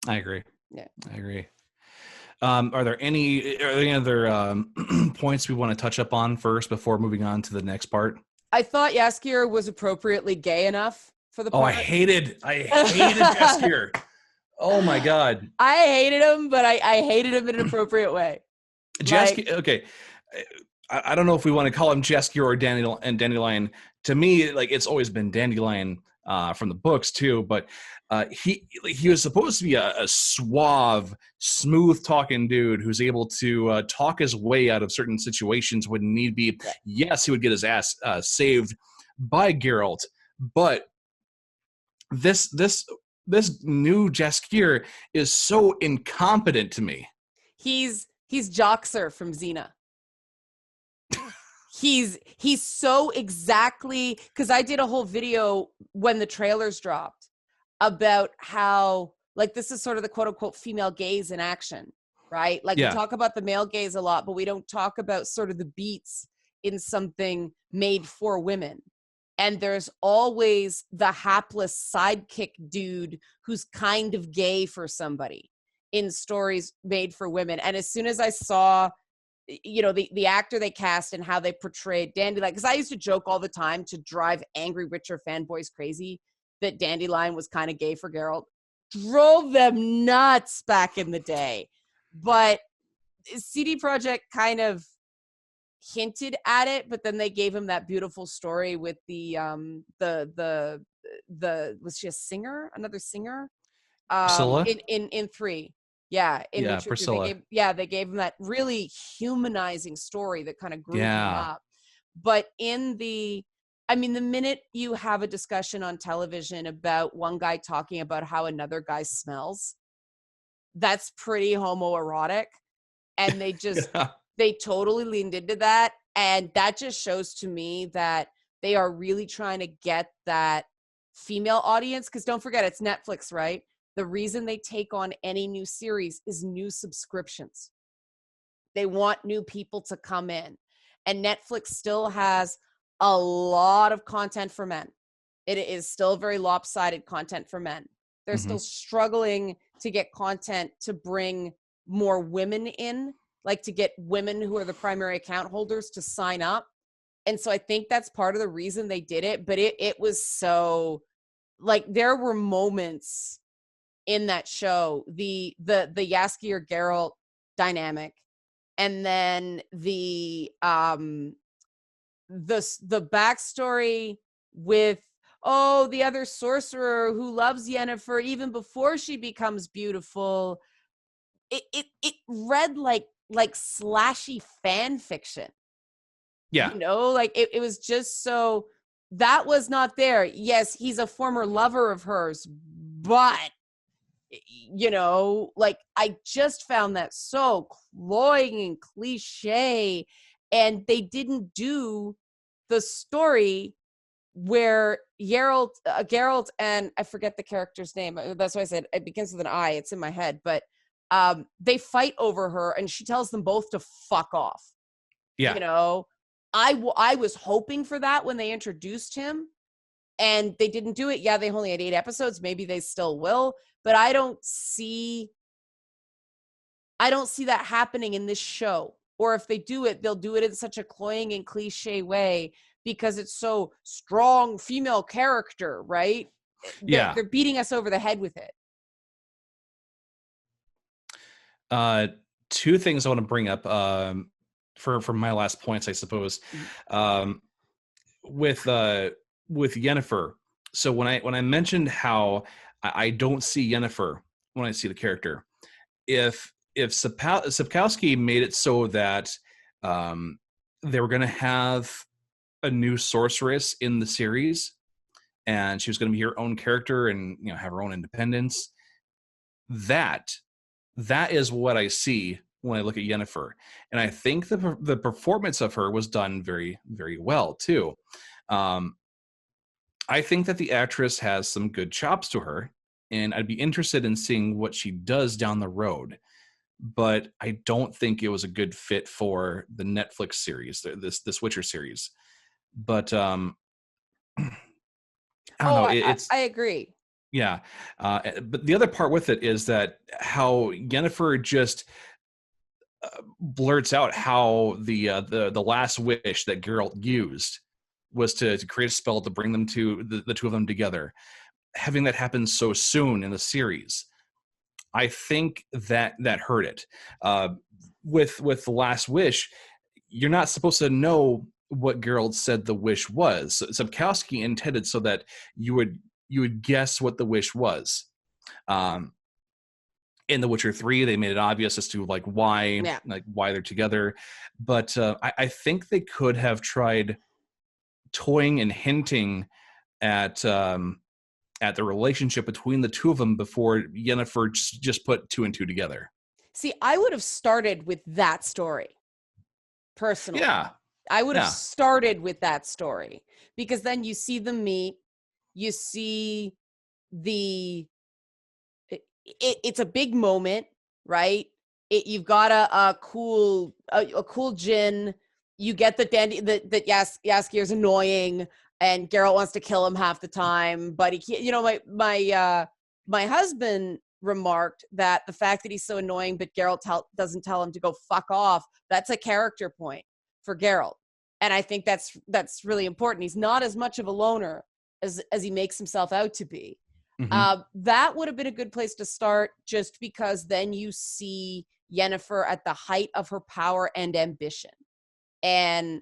I agree. Yeah, I agree. Are there any other points we want to touch up on first before moving on to the next part? I thought Jaskier was appropriately gay enough for the part. I hated Jaskier. Oh my God. I hated him, but I hated him in an appropriate way. Jaskier, okay. I don't know if we want to call him Jaskier or Dandelion. To me, like, it's always been Dandelion from the books too, but he was supposed to be a suave, smooth-talking dude who's able to talk his way out of certain situations when need be. Yeah. Yes, he would get his ass saved by Geralt, but this new Jaskier is so incompetent to me. He's Joxer from Xena. He's so exactly, because I did a whole video when the trailers dropped about how, like, this is sort of the quote unquote female gaze in action, right? Like, Yeah. we talk about the male gaze a lot, but we don't talk about sort of the beats in something made for women. And there's always the hapless sidekick dude who's kind of gay for somebody in stories made for women. And as soon as I saw, the actor they cast and how they portrayed Dandelion, because I used to joke all the time to drive angry Witcher fanboys crazy that Dandelion was kind of gay for Geralt. Drove them nuts back in the day. But CD Projekt kind of hinted at it, but then they gave him that beautiful story with the was she a singer? Another singer? Priscilla? In 3. Yeah, in Yeah, Witcher 2. Priscilla. They gave him that really humanizing story that kind of grew him up. But the minute you have a discussion on television about one guy talking about how another guy smells, that's pretty homoerotic. And they just, they totally leaned into that. And that just shows to me that they are really trying to get that female audience. Because don't forget, it's Netflix, right? The reason they take on any new series is new subscriptions. They want new people to come in. And Netflix still has a lot of content for men. It is still very lopsided content for men. They're still struggling to get content to bring more women in, like to get women who are the primary account holders to sign up. And so I think that's part of the reason they did it. But it was so, like, there were moments in that show, the Jaskier Geralt dynamic, and then the backstory with the other sorcerer who loves Yennefer even before she becomes beautiful. It read like slashy fan fiction. Yeah. Like it was just so that was not there. Yes, he's a former lover of hers, but like I just found that so cloying and cliche, and they didn't do the story where Geralt and I forget the character's name. That's why I said it begins with an I. It's in my head, but they fight over her, and she tells them both to fuck off. Yeah. I was hoping for that when they introduced him, and they didn't do it. Yeah, they only had 8 episodes. Maybe they still will, but I don't see that happening in this show. Or if they do it, they'll do it in such a cloying and cliche way because it's so strong female character, right? Yeah. They're beating us over the head with it. Two things I want to bring up for my last points, I suppose. With Yennefer. So when I mentioned how I don't see Yennefer when I see the character, if Sapkowski made it so that they were going to have a new sorceress in the series, and she was going to be her own character and have her own independence, that is what I see when I look at Yennefer. And I think the performance of her was done very, very well too. I think that the actress has some good chops to her, and I'd be interested in seeing what she does down the road. But I don't think it was a good fit for the Netflix series, this Witcher series. But I don't know. I agree. Yeah. But the other part with it is that how Yennefer just blurts out how the last wish that Geralt used was to create a spell to bring them to the two of them together. Having that happen so soon in the series, I think that hurt it. With the last wish, you're not supposed to know what Geralt said the wish was. Sapkowski intended so that you would guess what the wish was. In The Witcher 3, they made it obvious as to why they're together. But I think they could have tried toying and hinting at the relationship between the two of them before Yennefer just put 2 and 2 together. See, I would have started with that story. Personally. Yeah. I would have started with that story, because then you see them meet, you see it's a big moment, right? You've got a cool djinn. You get the dandy that Jaskier is annoying, and Geralt wants to kill him half the time, but he can't. My husband remarked that the fact that he's so annoying, but Geralt doesn't tell him to go fuck off, that's a character point for Geralt, and I think that's really important. He's not as much of a loner as he makes himself out to be. Mm-hmm. That would have been a good place to start, just because then you see Yennefer at the height of her power and ambition. And,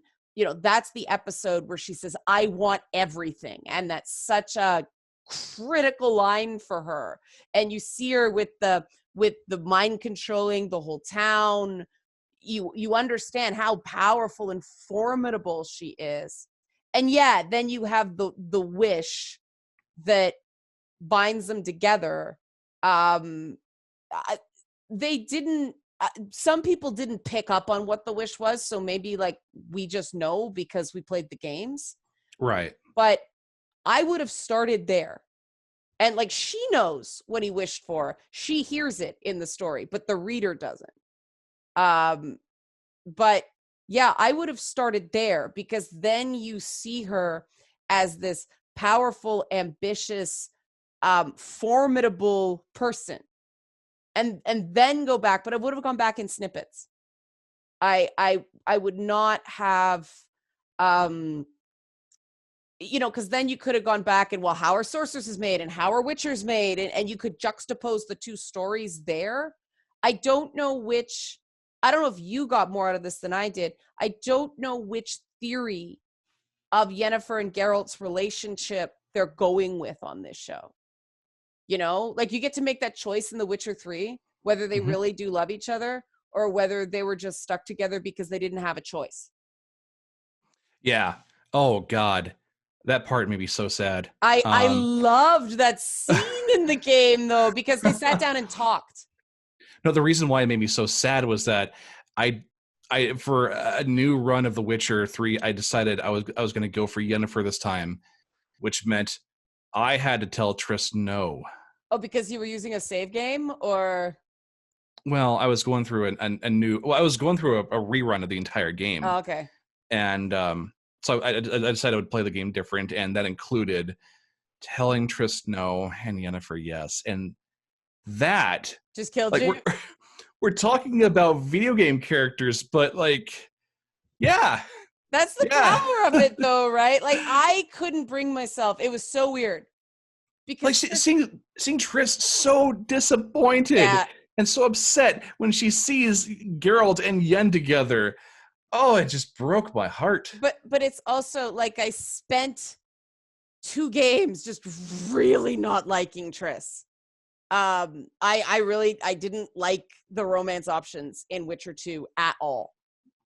that's the episode where she says, I want everything. And that's such a critical line for her. And you see her with the mind controlling the whole town. You understand how powerful and formidable she is. And then you have the wish that binds them together. They didn't, some people didn't pick up on what the wish was, so maybe we just know because we played the games, right? But I would have started there, and she knows what he wished for. She hears it in the story, but the reader doesn't. But yeah, I would have started there, because then you see her as this powerful, ambitious, formidable person, and then go back. But I would have gone back in snippets. I would not have, because then you could have gone back and, how are sorcerers made and how are witchers made, and you could juxtapose the two stories there. I don't know if you got more out of this than I did. I don't know which theory of Yennefer and Geralt's relationship they're going with on this show. You get to make that choice in The Witcher 3, whether they really do love each other or whether they were just stuck together because they didn't have a choice. Yeah. Oh God. That part made me so sad. I loved that scene in the game though, because they sat down and talked. No, the reason why it made me so sad was that I for a new run of The Witcher 3, I decided I was going to go for Yennefer this time, which meant I had to tell Triss no. Oh, because you were using a save game, or? Well, I was going through I was going through a rerun of the entire game. Oh, okay. And so I decided I would play the game different, and that included telling Triss no and Yennefer yes. And that just killed like, you. We're talking about video game characters, but like, yeah. That's the power of it though, right? Like, I couldn't bring myself. It was so weird. Because like seeing Triss so disappointed and so upset when she sees Geralt and Yen together. Oh, it just broke my heart. But it's also like I spent 2 games just really not liking Triss. I didn't like the romance options in Witcher 2 at all.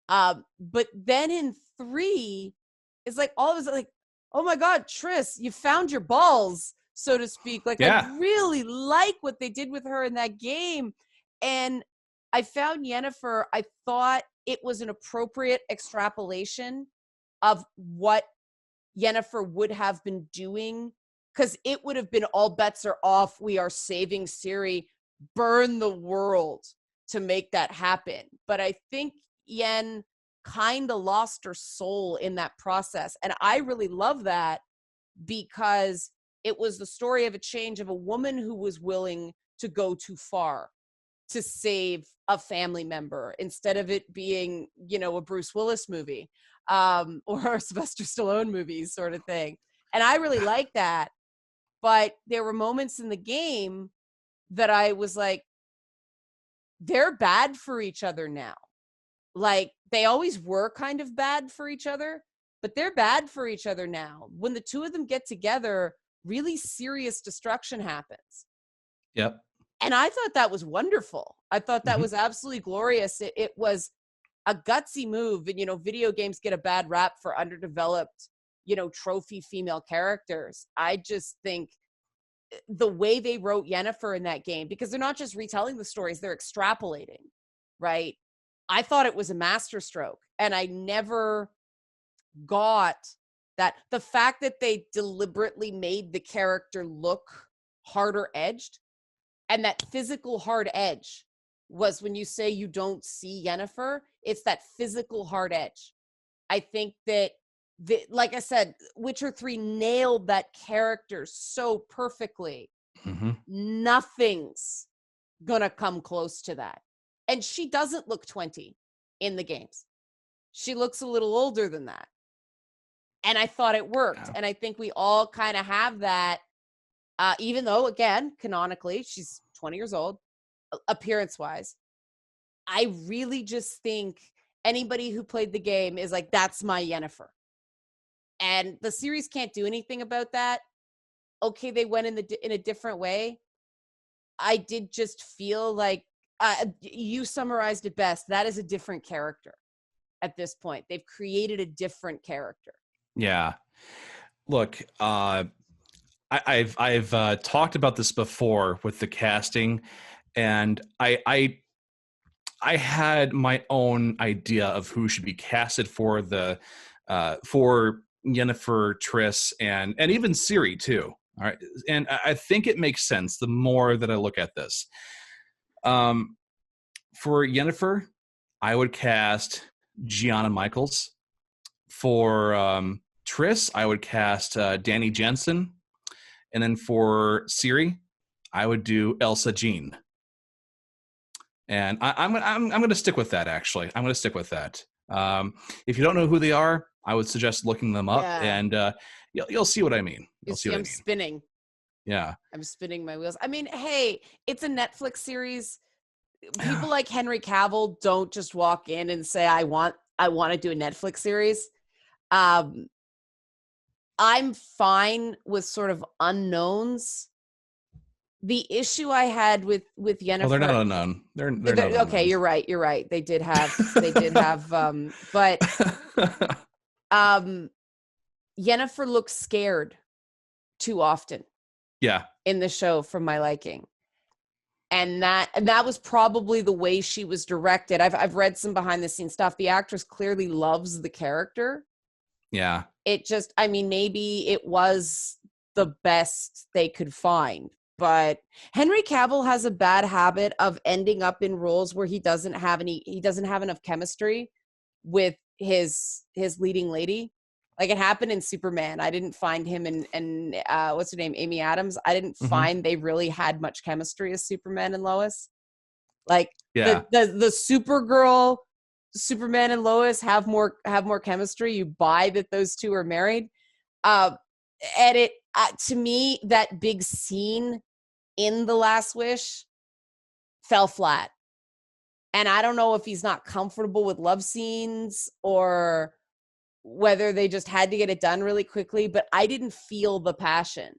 But then in 3, it's like all of a sudden, like, oh my God, Triss, you found your balls, so to speak. Like, I really like what they did with her in that game. And I found Yennefer, I thought it was an appropriate extrapolation of what Yennefer would have been doing, because it would have been all bets are off. We are saving Ciri, burn the world to make that happen. But I think Yen kind of lost her soul in that process. And I really love that, because it was the story of a change of a woman who was willing to go too far to save a family member, instead of it being, you know, a Bruce Willis movie or a Sylvester Stallone movie sort of thing. And I really like that. But there were moments in the game that I was like, they're bad for each other now. Like, they always were kind of bad for each other, but they're bad for each other now. When the two of them get together, really serious destruction happens. Yep. And I thought that was wonderful. I thought that was absolutely glorious. It was a gutsy move. And, you know, video games get a bad rap for underdeveloped, you know, trophy female characters. I just think the way they wrote Yennefer in that game, because they're not just retelling the stories, they're extrapolating, right? I thought it was a masterstroke. And I never got that. The fact that they deliberately made the character look harder edged, and that physical hard edge was, when you say you don't see Yennefer, it's that physical hard edge. I think that, like I said, Witcher 3 nailed that character so perfectly. Nothing's gonna come close to that. And she doesn't look 20 in the games. She looks a little older than that. And I thought it worked. Yeah. And I think we all kind of have that. Even though, again, canonically, she's 20 years old, appearance-wise. I really just think anybody who played the game is like, that's my Yennefer. And the series can't do anything about that. Okay, they went in a different way. I did just feel like, you summarized it best. That is a different character at this point. They've created a different character. Yeah. Look, I've talked about this before with the casting, and I had my own idea of who should be casted for the for Yennefer, Triss, and even Ciri too. All right, and I think it makes sense the more that I look at this. For Yennefer, I would cast Gianna Michaels. For Triss, I would cast Danny Jensen. And then for Ciri, I would do Elsa Jean. And I'm going to stick with that, actually. I'm going to stick with that. If you don't know who they are, I would suggest looking them up, and you'll see what I mean. You'll see what I mean. I'm spinning. Yeah. I'm spinning my wheels. I mean, hey, it's a Netflix series. People like Henry Cavill don't just walk in and say, I want to do a Netflix series. I'm fine with sort of unknowns. The issue I had with Yennefer. Oh, they're not unknown. They're not okay. Unknowns. You're right. They did have, but Yennefer looks scared too often Yeah. in the show for my liking. And that was probably the way she was directed. I've read some behind the scenes stuff. The actress clearly loves the character. Yeah. It just, I mean, maybe it was the best they could find. But Henry Cavill has a bad habit of ending up in roles where he doesn't have enough chemistry with his leading lady. Like it happened in Superman. I didn't find him and what's her name, Amy Adams. I didn't find they really had much chemistry as Superman and Lois. Like Yeah. the Supergirl, Superman and Lois have more chemistry. You buy that those two are married. And it to me, that big scene in The Last Wish fell flat. And I don't know if he's not comfortable with love scenes or whether they just had to get it done really quickly, but I didn't feel the passion.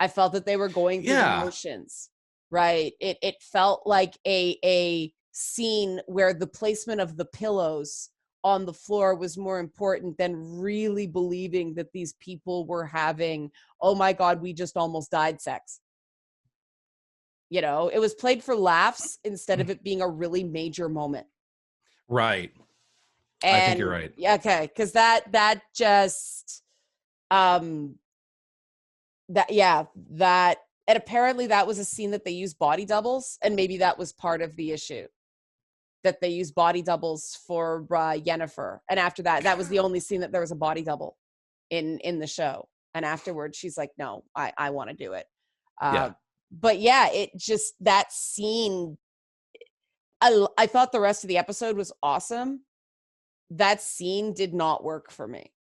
I felt that they were going through the motions, right? It felt like a scene where the placement of the pillows on the floor was more important than really believing that these people were having, oh my God, we just almost died sex. You know, it was played for laughs instead of it being a really major moment. Right. And I think you're right. Yeah, okay, because that just and apparently that was a scene that they used body doubles, and maybe that was part of the issue, that they used body doubles for Yennefer. And after that was the only scene that there was a body double in the show. And afterwards, she's like, "No, I want to do it." But yeah, it just, that scene. I thought the rest of the episode was awesome. That scene did not work for me.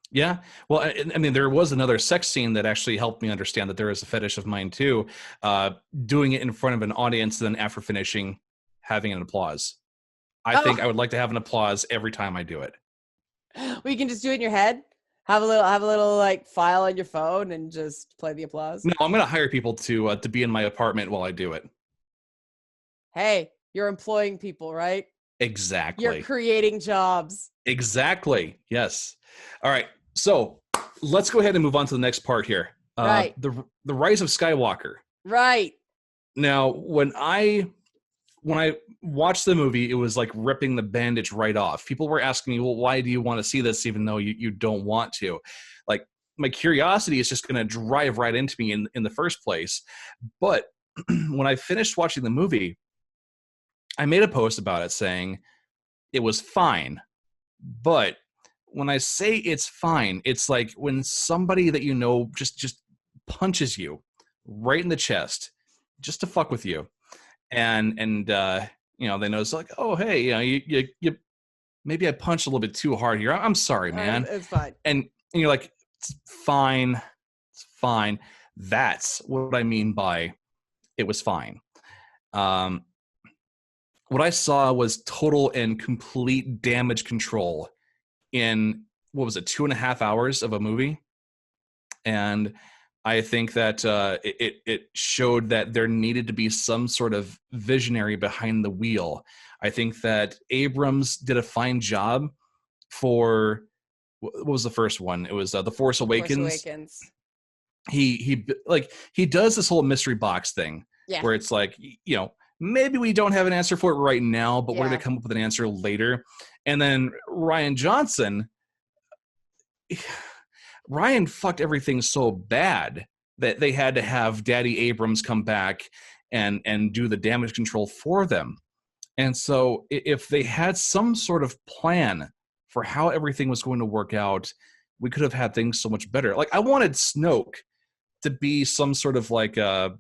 Yeah. Well, I mean, there was another sex scene that actually helped me understand that there is a fetish of mine too. Doing it in front of an audience, and then after finishing, having an applause. I think I would like to have an applause every time I do it. Well, you can just do it in your head. Have a little like file on your phone and just play the applause. No, I'm going to hire people to be in my apartment while I do it. Hey, you're employing people, right? Exactly. You're creating jobs. Exactly. Yes. All right. So let's go ahead and move on to the next part here. Right. The Rise of Skywalker. Right. Now, when I watched the movie, it was like ripping the bandage right off. People were asking me, well, why do you want to see this even though you don't want to? Like, my curiosity is just going to drive right into me in the first place. But when I finished watching the movie, I made a post about it saying it was fine. But when I say it's fine, it's like when somebody that you know just punches you right in the chest just to fuck with you. And you know, they know it's like, oh, hey, you know, you maybe I punched a little bit too hard here. I'm sorry, man. It's fine. And you're like, it's fine. It's fine. That's what I mean by it was fine. What I saw was total and complete damage control in, what was it, 2.5 hours of a movie. And I think that it showed that there needed to be some sort of visionary behind the wheel. I think that Abrams did a fine job for, what was the first one? It was The Force Awakens. He does this whole mystery box thing, where it's like, you know, maybe we don't have an answer for it right now, but we're going to come up with an answer later. And then Ryan Johnson, Ryan fucked everything so bad that they had to have Daddy Abrams come back and do the damage control for them. And so if they had some sort of plan for how everything was going to work out, we could have had things so much better. Like, I wanted Snoke to be some sort of like a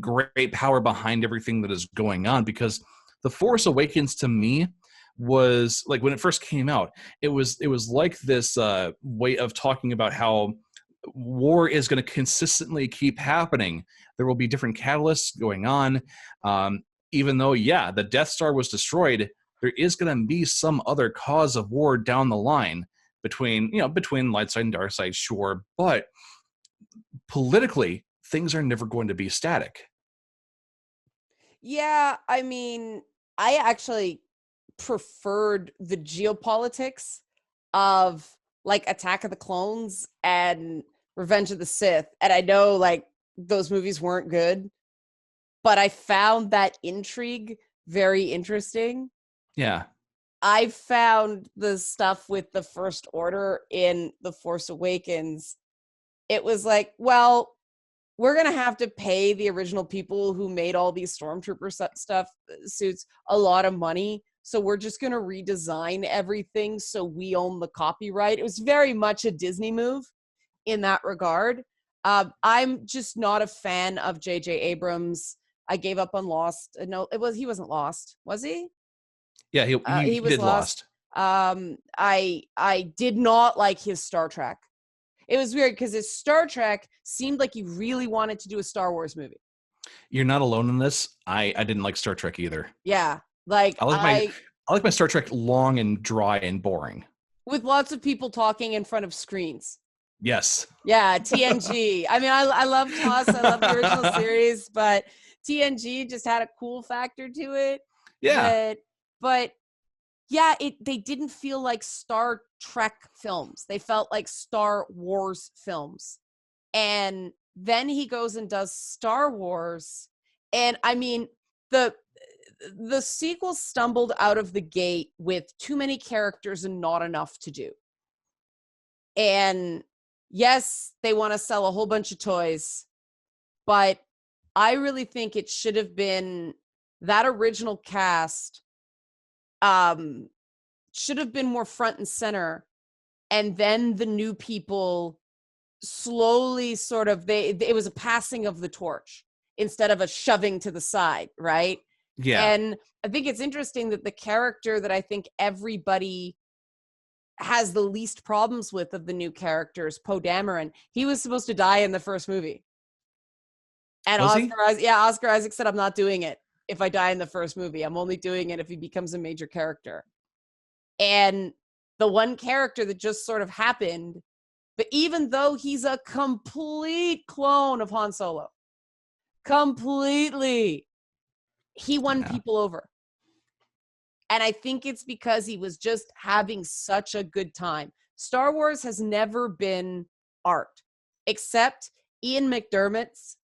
great power behind everything that is going on, because The Force Awakens to me was like, when it first came out, it was like this way of talking about how war is going to consistently keep happening. There will be different catalysts going on. Even though, the Death Star was destroyed, there is going to be some other cause of war down the line between light side and dark side, sure, but politically, things are never going to be static. Yeah, I mean, I actually preferred the geopolitics of like Attack of the Clones and Revenge of the Sith. And I know like those movies weren't good, but I found that intrigue very interesting. Yeah. I found the stuff with the First Order in The Force Awakens. It was like, well, we're going to have to pay the original people who made all these stormtrooper suits a lot of money. So we're just going to redesign everything so we own the copyright. It was very much a Disney move in that regard. I'm just not a fan of J.J. Abrams. I gave up on Lost. No, he wasn't Lost, was he? Yeah, he was did Lost. I did not like his Star Trek. It was weird because his Star Trek seemed like he really wanted to do a Star Wars movie. You're not alone in this. I didn't like Star Trek either. Yeah, like I like my Star Trek long and dry and boring, with lots of people talking in front of screens. Yes. Yeah, TNG. I mean, I love TOS. I love the original series, but TNG just had a cool factor to it. Yeah. But yeah, they didn't feel like Star Trek films. They felt like Star Wars films. And then he goes and does Star Wars. And I mean, the sequel stumbled out of the gate with too many characters and not enough to do. And yes, they want to sell a whole bunch of toys, but I really think it should have been that original cast should have been more front and center, and then the new people slowly sort of it was a passing of the torch instead of a shoving to the side, right? Yeah. And I think it's interesting that the character that I think everybody has the least problems with of the new characters, Poe Dameron, he was supposed to die in the first movie. And Oscar Isaac said, I'm not doing it if I die in the first movie. I'm only doing it if he becomes a major character. And the one character that just sort of happened, but even though he's a complete clone of Han Solo, completely, he won people over. And I think it's because he was just having such a good time. Star Wars has never been art, except Ian McDermott's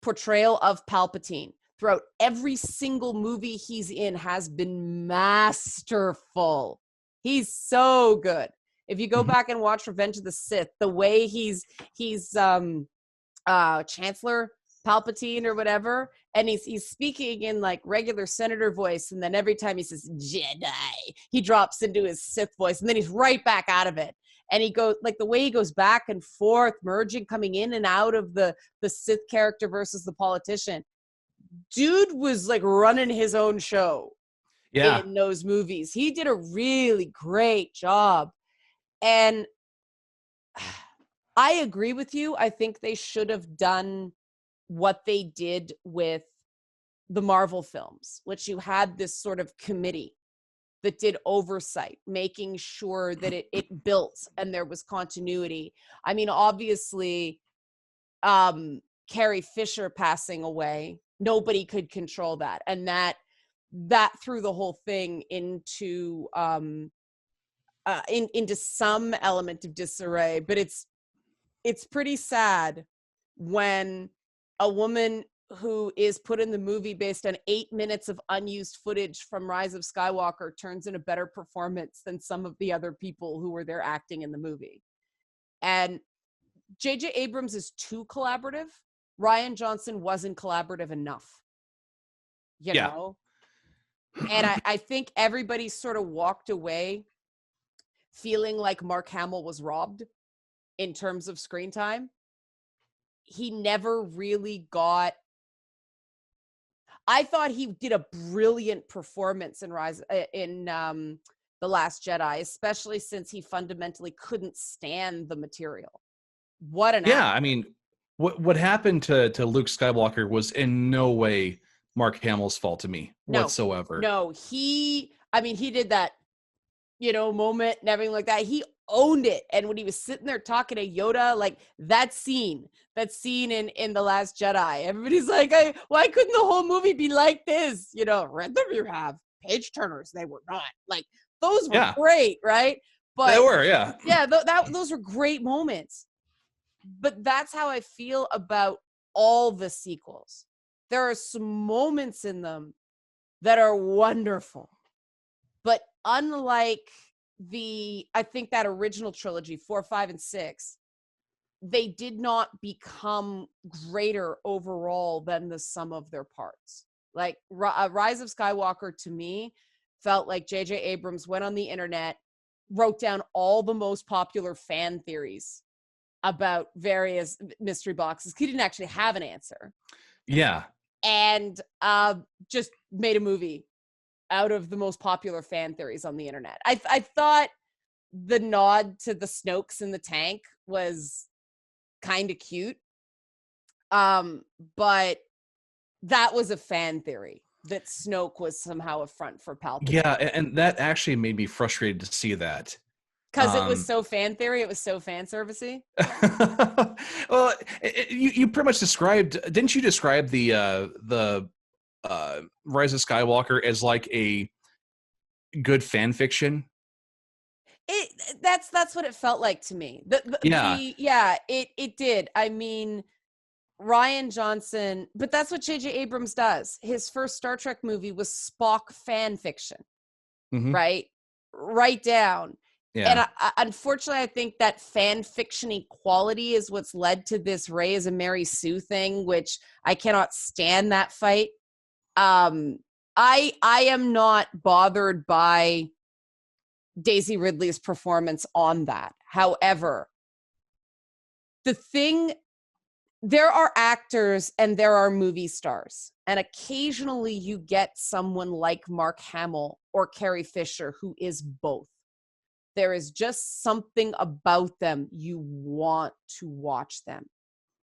portrayal of Palpatine throughout every single movie he's in has been masterful. He's so good. If you go back and watch Revenge of the Sith, the way he's Chancellor Palpatine or whatever, and he's speaking in like regular senator voice, and then every time he says Jedi, he drops into his Sith voice, and then he's right back out of it. And he goes like the way he goes back and forth, merging, coming in and out of the Sith character versus the politician. Dude was like running his own show in those movies. He did a really great job. And I agree with you. I think they should have done what they did with the Marvel films, which you had this sort of committee that did oversight, making sure that it built and there was continuity. I mean, obviously, Carrie Fisher passing away, nobody could control that. And that threw the whole thing into some element of disarray. But it's pretty sad when a woman who is put in the movie based on 8 minutes of unused footage from Rise of Skywalker turns in a better performance than some of the other people who were there acting in the movie. And J.J. Abrams is too collaborative. Rian Johnson wasn't collaborative enough, you know? And I think everybody sort of walked away feeling like Mark Hamill was robbed in terms of screen time. He never really got... I thought he did a brilliant performance in The Last Jedi, especially since he fundamentally couldn't stand the material. What an actor. I mean, what happened to Luke Skywalker was in no way Mark Hamill's fault to me whatsoever. No, he did that, moment and everything like that. He owned it. And when he was sitting there talking to Yoda, like that scene in The Last Jedi, everybody's like, why couldn't the whole movie be like this? Read them, you have page turners. They were not like, those were great. Right. But They were, yeah. yeah, those were great moments. But that's how I feel about all the sequels. There are some moments in them that are wonderful. But unlike I think that original trilogy, 4, 5, and 6, they did not become greater overall than the sum of their parts. Like Rise of Skywalker, to me, felt like J.J. Abrams went on the internet, wrote down all the most popular fan theories about various mystery boxes. He didn't actually have an answer. Yeah. And just made a movie out of the most popular fan theories on the internet. I thought the nod to the Snokes in the tank was kind of cute. But that was a fan theory that Snoke was somehow a front for Palpatine. Yeah, and that actually made me frustrated to see that. Because it was so fan theory, it was so fan servicey. Well, you pretty much described. Didn't you describe the Rise of Skywalker as like a good fan fiction? That's what it felt like to me. It did. I mean, Rian Johnson, but that's what J.J. Abrams does. His first Star Trek movie was Spock fan fiction, right? Right down. Yeah. And unfortunately, I think that fan fiction-y quality is what's led to this Rey as a Mary Sue thing, which I cannot stand that fight. I am not bothered by Daisy Ridley's performance on that. However, there are actors and there are movie stars, and occasionally you get someone like Mark Hamill or Carrie Fisher who is both. There is just something about them. You want to watch them.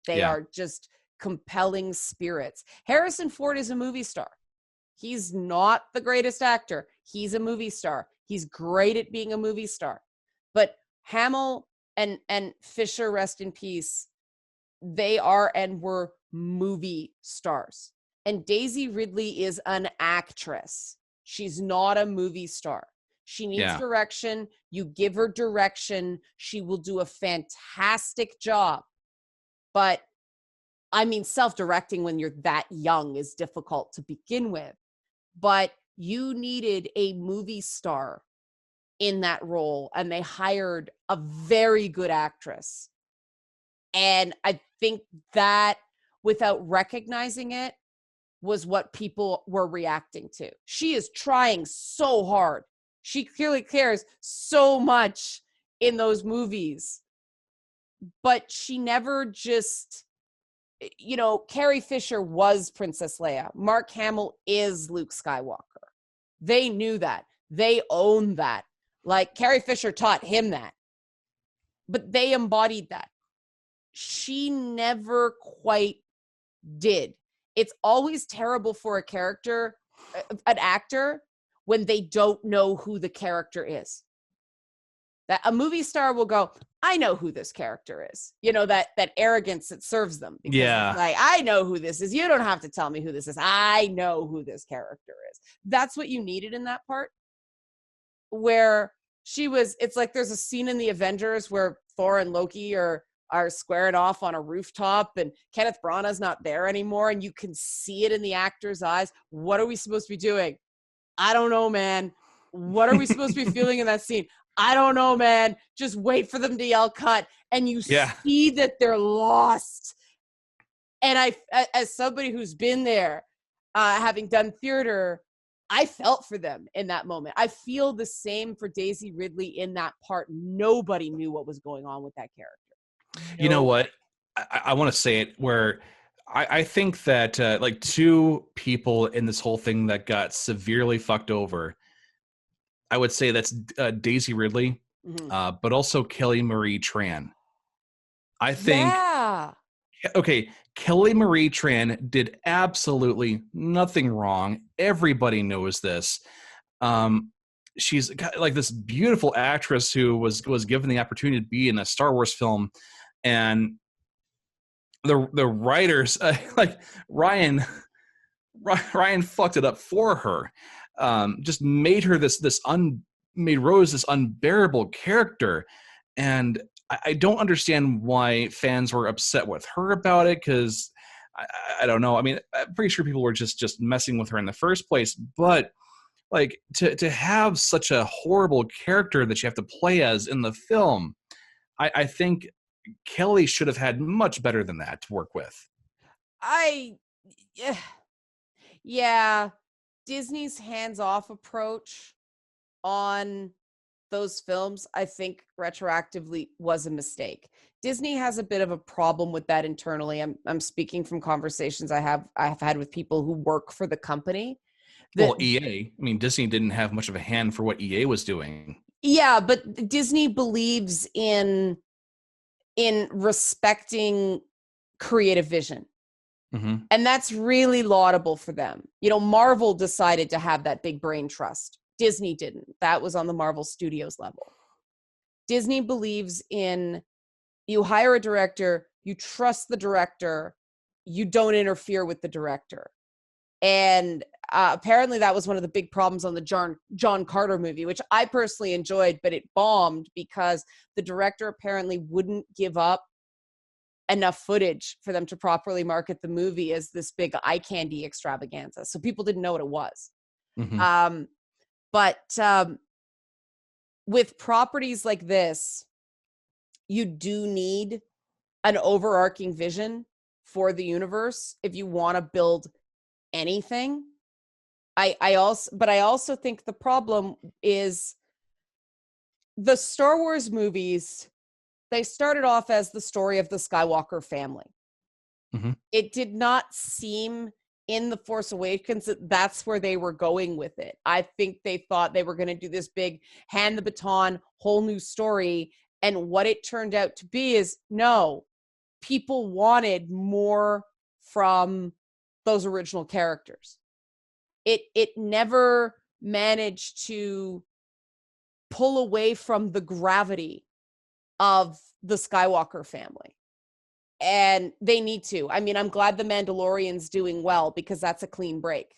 They are just compelling spirits. Harrison Ford is a movie star. He's not the greatest actor. He's a movie star. He's great at being a movie star. But Hamill and Fisher, rest in peace, they are and were movie stars. And Daisy Ridley is an actress. She's not a movie star. She needs direction. You give her direction. She will do a fantastic job. But I mean, self-directing when you're that young is difficult to begin with. But you needed a movie star in that role, and they hired a very good actress. And I think that, without recognizing it, was what people were reacting to. She is trying so hard. She clearly cares so much in those movies. But she never just, Carrie Fisher was Princess Leia. Mark Hamill is Luke Skywalker. They knew that. They owned that. Like, Carrie Fisher taught him that. But they embodied that. She never quite did. It's always terrible for an actor, when they don't know who the character is. That a movie star will go, I know who this character is. That arrogance that serves them. Because it's like, I know who this is. You don't have to tell me who this is. I know who this character is. That's what you needed in that part. Where it's like there's a scene in the Avengers where Thor and Loki are squaring off on a rooftop, and Kenneth Branagh's not there anymore, and you can see it in the actor's eyes. What are we supposed to be doing? I don't know, man. What are we supposed to be feeling in that scene? I don't know, man. Just wait for them to yell cut, and you see that they're lost. And as somebody who's been there, having done theater, I felt for them in that moment. I feel the same for Daisy Ridley in that part. Nobody knew what was going on with that character. You know what? I want to say it where I think that like two people in this whole thing that got severely fucked over, I would say that's Daisy Ridley, but also Kelly Marie Tran. I think, Kelly Marie Tran did absolutely nothing wrong. Everybody knows this. She's got like this beautiful actress who was given the opportunity to be in a Star Wars film, and the writers like Ryan fucked it up for her. Just made her this made Rose this unbearable character. And I don't understand why fans were upset with her about it, because I don't know. I mean, I'm pretty sure people were just messing with her in the first place. But like to have such a horrible character that you have to play as in the film, I think Kelly should have had much better than that to work with. Yeah, yeah, Disney's hands-off approach on those films, I think retroactively was a mistake. Disney has a bit of a problem with that internally. I'm speaking from conversations I've had with people who work for the company. Well, EA, I mean, Disney didn't have much of a hand for what EA was doing. Yeah, but Disney believes in respecting creative vision. Mm-hmm. And that's really laudable for them. You know, Marvel decided to have that big brain trust. Disney didn't. That was on the Marvel Studios level. Disney believes in, you hire a director, you trust the director, you don't interfere with the director. And apparently that was one of the big problems on the John Carter movie, which I personally enjoyed, but it bombed because the director apparently wouldn't give up enough footage for them to properly market the movie as this big eye candy extravaganza. So people didn't know what it was. Mm-hmm. But with properties like this, you do need an overarching vision for the universe if you want to build anything. I also think the problem is the Star Wars movies, they started off as the story of the Skywalker family. Mm-hmm. It did not seem in The Force Awakens that that's where they were going with it. I think they thought they were going to do this big hand the baton, whole new story. And what it turned out to be is no, people wanted more from those original characters. It never managed to pull away from the gravity of the Skywalker family. And they need to. I mean, I'm glad the Mandalorian's doing well because that's a clean break,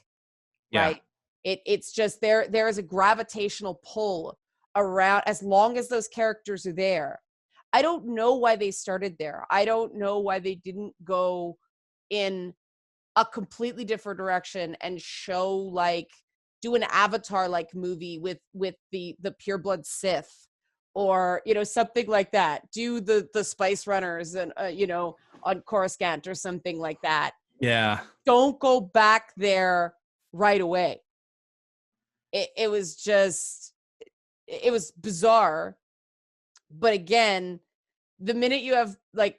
Yeah. right? It's just there is a gravitational pull around as long as those characters are there. I don't know why they started there. I don't know why they didn't go in a completely different direction and show like do an Avatar like movie with the pureblood Sith, or you know, something like that. Do the Spice Runners and you know, on Coruscant or something like that. Yeah. Don't go back there right away. It was just, it was bizarre. But again, the minute you have like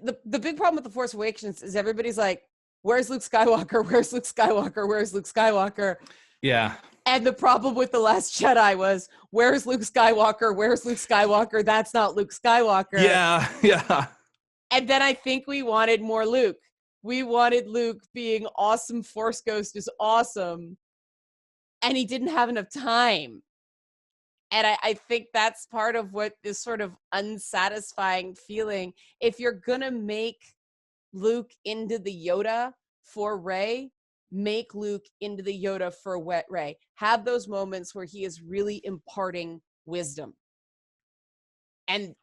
the big problem with The Force Awakens is everybody's like, where's Luke Skywalker? Where's Luke Skywalker? Where's Luke Skywalker? Yeah. And the problem with The Last Jedi was, where's Luke Skywalker? Where's Luke Skywalker? That's not Luke Skywalker. Yeah. Yeah. And then I think we wanted more Luke. We wanted Luke being awesome. Force Ghost is awesome. And he didn't have enough time. And I think that's part of what this sort of unsatisfying feeling. If you're going to make Luke into the Yoda for Rey, make Luke into the Yoda for Wet Rey. Have those moments where he is really imparting wisdom. And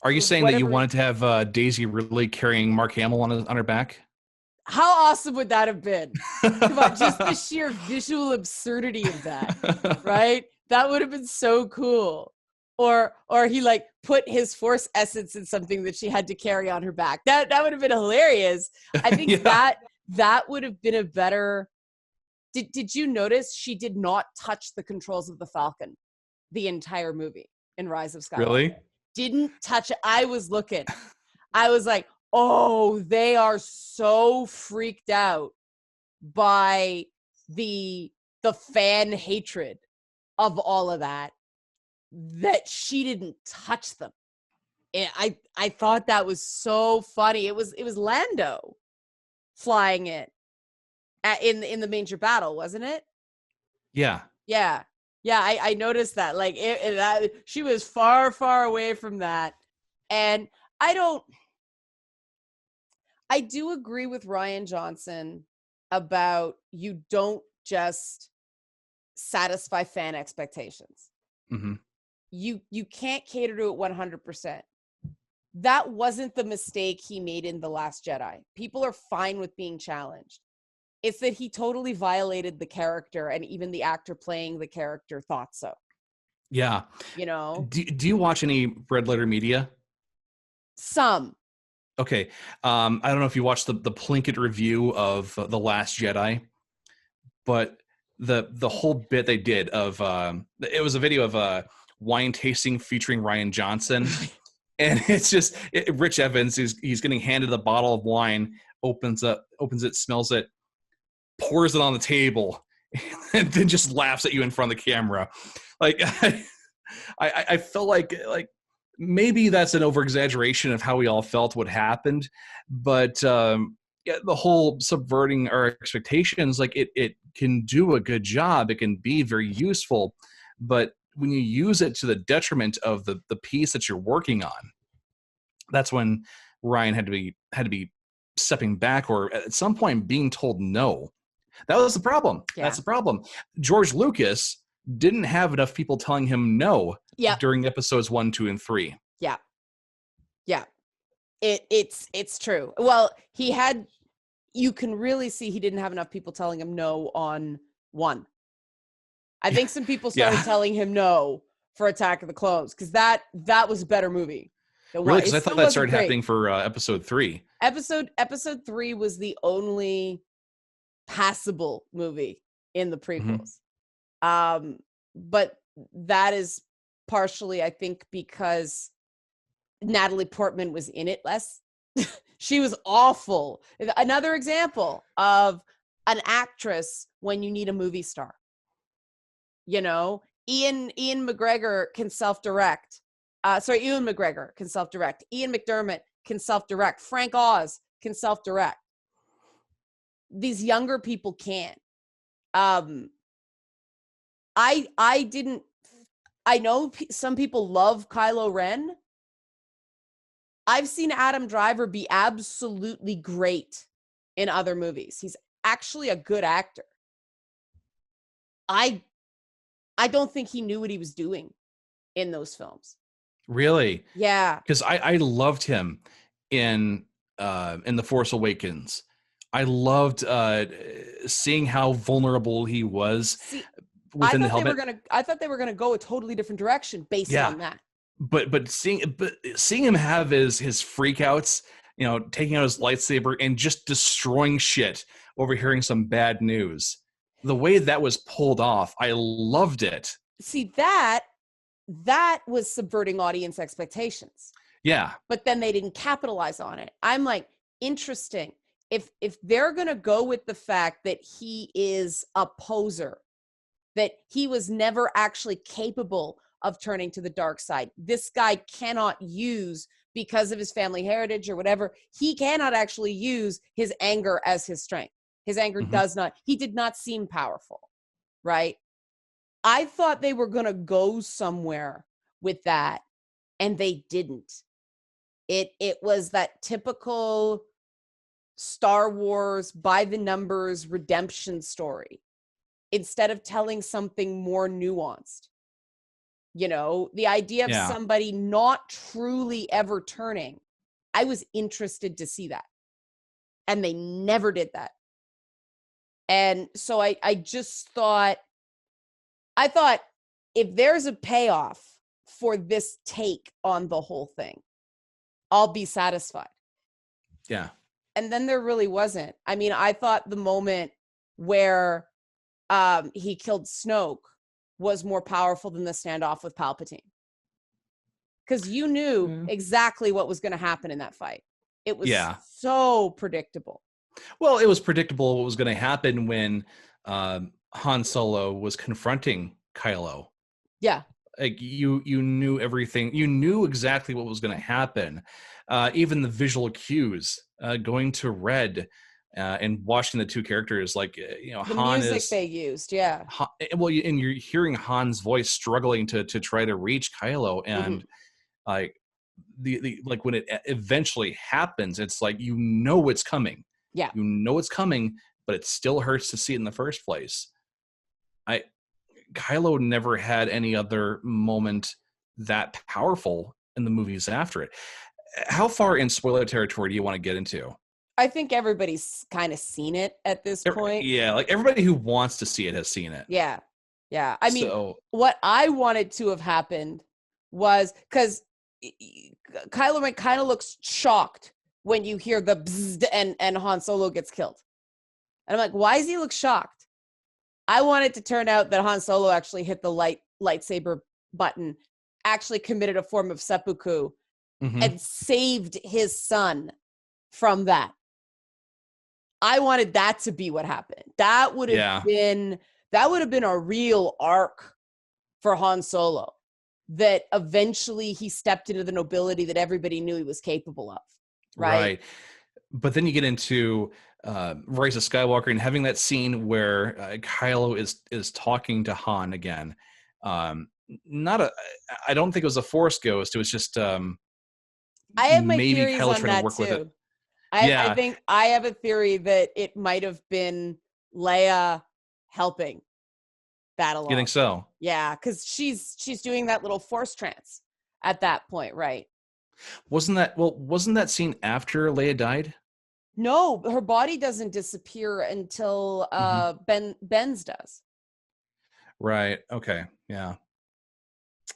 are you saying that you wanted to have Daisy Ridley carrying Mark Hamill on her back? How awesome would that have been? Come on, just the sheer visual absurdity of that, right? That would have been so cool. Or he like put his Force essence in something that she had to carry on her back. That would have been hilarious. I think Yeah. that would have been a better. Did you notice she did not touch the controls of the Falcon the entire movie in Rise of Skywalker? Really? Didn't touch it. I was looking. I was like, oh, they are so freaked out by the fan hatred of all of that she didn't touch them. And I thought that was so funny. It was Lando flying it in the major battle, wasn't it? Yeah. Yeah. I noticed that. Like she was far away from that, and I do agree with Rian Johnson about you don't just satisfy fan expectations. Mm-hmm. You can't cater to it 100%. That wasn't the mistake he made in The Last Jedi. People are fine with being challenged. It's that he totally violated the character, and even the actor playing the character thought so. Yeah. You know? Do you watch any Red Letter Media? Some. Okay. I don't know if you watched the Plinkett review of The Last Jedi, but the whole bit they did of it was a video of wine tasting featuring Ryan Johnson. And it's just Rich Evans. He's getting handed a bottle of wine, opens it, smells it, pours it on the table, and then just laughs at you in front of the camera. Like I felt like maybe that's an over exaggeration of how we all felt what happened, but yeah, the whole subverting our expectations, like it can do a good job. It can be very useful, but when you use it to the detriment of the piece that you're working on, that's when Ryan had to be stepping back, or at some point being told no. That was the problem. Yeah. That's the problem. George Lucas didn't have enough people telling him no during episodes 1, 2, and 3. Yeah. Yeah. It's true. Well, you can really see he didn't have enough people telling him no on 1. I think some people started telling him no for Attack of the Clones, because that was a better movie. Really? Because I thought that started happening for episode 3. Episode 3 was the only passable movie in the prequels. Mm-hmm. But that is partially, I think, because Natalie Portman was in it less. She was awful. Another example of an actress when you need a movie star. You know, Ian McGregor can self-direct. Ewan McGregor can self-direct. Ian McDermott can self-direct. Frank Oz can self-direct. These younger people can't. I know some people love Kylo Ren. I've seen Adam Driver be absolutely great in other movies. He's actually a good actor. I don't think he knew what he was doing in those films. Really? Yeah. Because I loved him in The Force Awakens. I loved seeing how vulnerable he was within the helmet. I thought they were gonna go a totally different direction based on that. But seeing him have his freakouts, you know, taking out his lightsaber and just destroying shit over hearing some bad news. The way that was pulled off, I loved it. See, that was subverting audience expectations. Yeah. But then they didn't capitalize on it. I'm like, interesting. If they're going to go with the fact that he is a poser, that he was never actually capable of turning to the dark side, this guy cannot use, because of his family heritage or whatever, he cannot actually use his anger as his strength. His anger he did not seem powerful, right? I thought they were going to go somewhere with that, and they didn't. It was that typical Star Wars by the numbers redemption story, instead of telling something more nuanced. You know, the idea of somebody not truly ever turning. I was interested to see that. And they never did that. And so I just thought, if there's a payoff for this take on the whole thing, I'll be satisfied. Yeah. And then there really wasn't. I mean, I thought the moment where he killed Snoke was more powerful than the standoff with Palpatine. Because you knew exactly what was going to happen in that fight. It was so predictable. Well, it was predictable what was going to happen when Han Solo was confronting Kylo. Yeah. Like you knew everything. You knew exactly what was going to happen. Even the visual cues, going to Red and watching the two characters, like the Han music they used, Han, and you're hearing Han's voice struggling to try to reach Kylo, and like the like when it eventually happens, it's like it's coming. Yeah, it's coming, but it still hurts to see it in the first place. Kylo never had any other moment that powerful in the movies after it. How far in spoiler territory do you want to get into? I think everybody's kind of seen it at this point. Yeah, like everybody who wants to see it has seen it. Yeah. Yeah. I mean, So, what I wanted to have happened was because Kylo Ren kind of looks shocked when you hear the bzzz and Han Solo gets killed. And I'm like, why does he look shocked? I want it to turn out that Han Solo actually hit the lightsaber button, actually committed a form of seppuku, and saved his son from that. I wanted that to be what happened. That would have been a real arc for Han Solo, that eventually he stepped into the nobility that everybody knew he was capable of. Right. But then you get into Rise of Skywalker and having that scene where Kylo is talking to Han again. I don't think it was a Force ghost. It was just I have my maybe theories Kylo on trying that to work too. with it. I think I have a theory that it might have been Leia helping that along. You think so? Yeah, because she's doing that little Force trance at that point, right? Wasn't that scene after Leia died? No, her body doesn't disappear until Ben's does. Right. Okay. Yeah.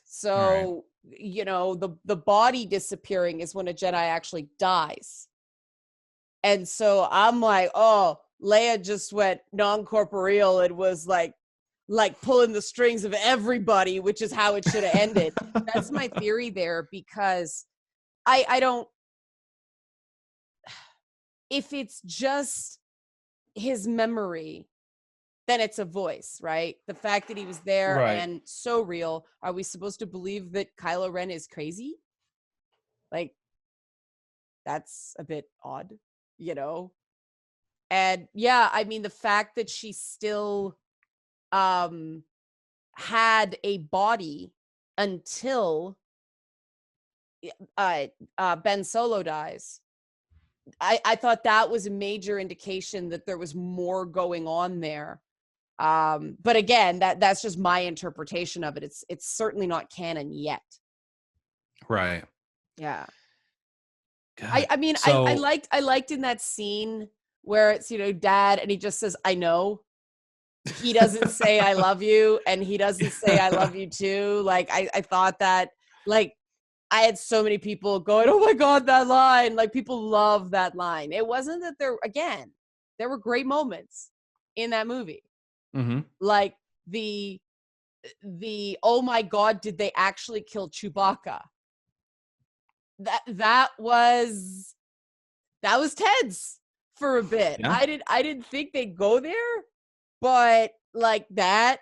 So, the body disappearing is when a Jedi actually dies. And so I'm like, oh, Leia just went non-corporeal and was like pulling the strings of everybody, which is how it should have ended. That's my theory there, because I don't, if it's just his memory, then it's a voice, right? The fact that he was there and so real. Are we supposed to believe that Kylo Ren is crazy? Like, that's a bit odd, And yeah, I mean, the fact that she still had a body until Ben Solo dies. I thought that was a major indication that there was more going on there. But again, that's just my interpretation of it. It's certainly not canon yet. Right. Yeah. God. I mean, so, I liked in that scene where it's, Dad, and he just says, I know. He doesn't say I love you, and he doesn't say I love you too. Like, I thought that, like, I had so many people going, oh my God, that line. Like, people love that line. It wasn't that there were great moments in that movie. Like the oh my God, did they actually kill Chewbacca? That was tense for a bit. Yeah. I didn't think they'd go there, but like that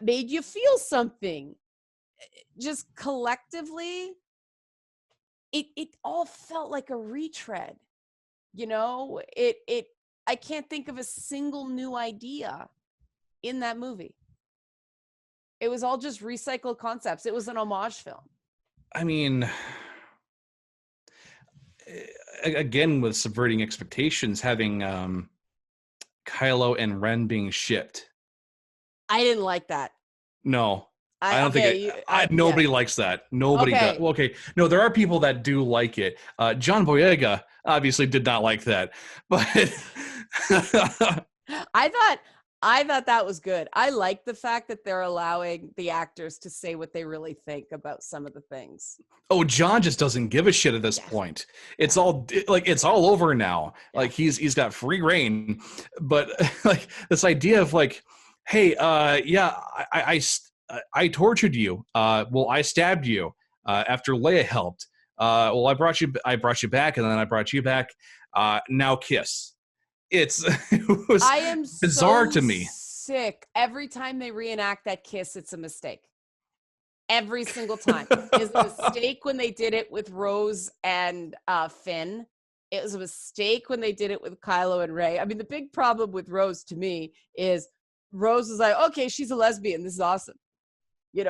made you feel something. Just collectively, it all felt like a retread. I can't think of a single new idea in that movie. It was all just recycled concepts. It was an homage film. I mean, again, with subverting expectations, having Kylo and Ren being shipped. I didn't like that. No, I don't think nobody likes that. Nobody does. Well, okay, no, there are people that do like it. John Boyega obviously did not like that, but I thought that was good. I like the fact that they're allowing the actors to say what they really think about some of the things. Oh, John just doesn't give a shit at this point. It's all over now. Yeah. Like he's got free reign. But like this idea of like, hey, I tortured you. I stabbed you after Leia helped. I brought you back, and then I brought you back. Now kiss. It was bizarre to me. Sick. Every time they reenact that kiss, it's a mistake. Every single time. It's a mistake when they did it with Rose and Finn. It was a mistake when they did it with Kylo and Rey. I mean, the big problem with Rose to me is Rose was like, okay, she's a lesbian. This is awesome. And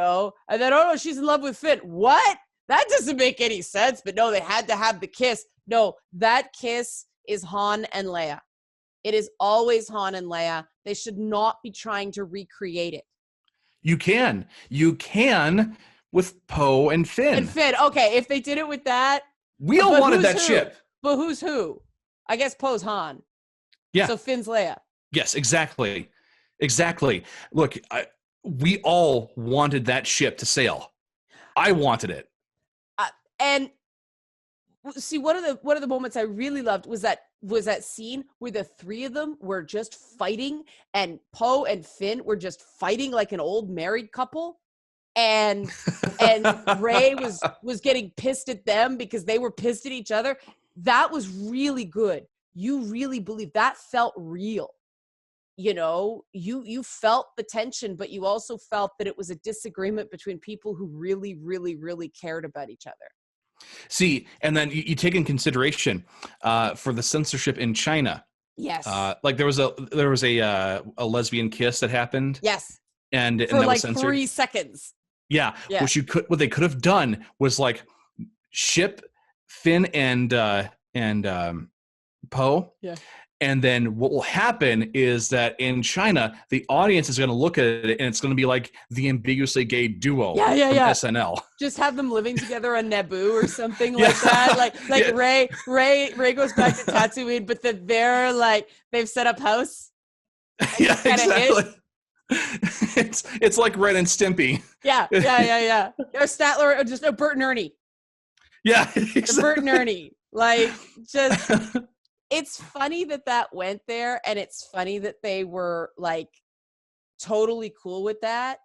then, oh no, she's in love with Finn. What? That doesn't make any sense. But no, they had to have the kiss. No, that kiss is Han and Leia. It is always Han and Leia. They should not be trying to recreate it. You can with Poe and Finn. And Finn. Okay, if they did it with that, We all wanted that who? ship. But who's who? I guess Poe's Han. Yeah. So Finn's Leia. Yes, exactly. Look, we all wanted that ship to sail. I wanted it. And see, one of the moments I really loved was that scene where the three of them were just fighting, and Poe and Finn were just fighting like an old married couple, and Rey was getting pissed at them because they were pissed at each other. That was really good. You really believe that, felt real. You know, you felt the tension, but you also felt that it was a disagreement between people who really, really, really cared about each other. See, and then you take in consideration for the censorship in China. Yes. Like there was a lesbian kiss that happened. Yes. And for that like was censored. 3 seconds. Yeah. What they could have done was like ship Finn and Poe. Yeah. And then what will happen is that in China, the audience is going to look at it and it's going to be like the ambiguously gay duo from SNL. Just have them living together on Naboo or something like that. Like Rey goes back to Tatooine, but then they've set up house. Yeah, exactly. It's like Ren and Stimpy. Yeah. Or Statler, or just Bert and Ernie. Yeah, exactly. Bert and Ernie. Like, just... It's funny that went there, and it's funny that they were like totally cool with that,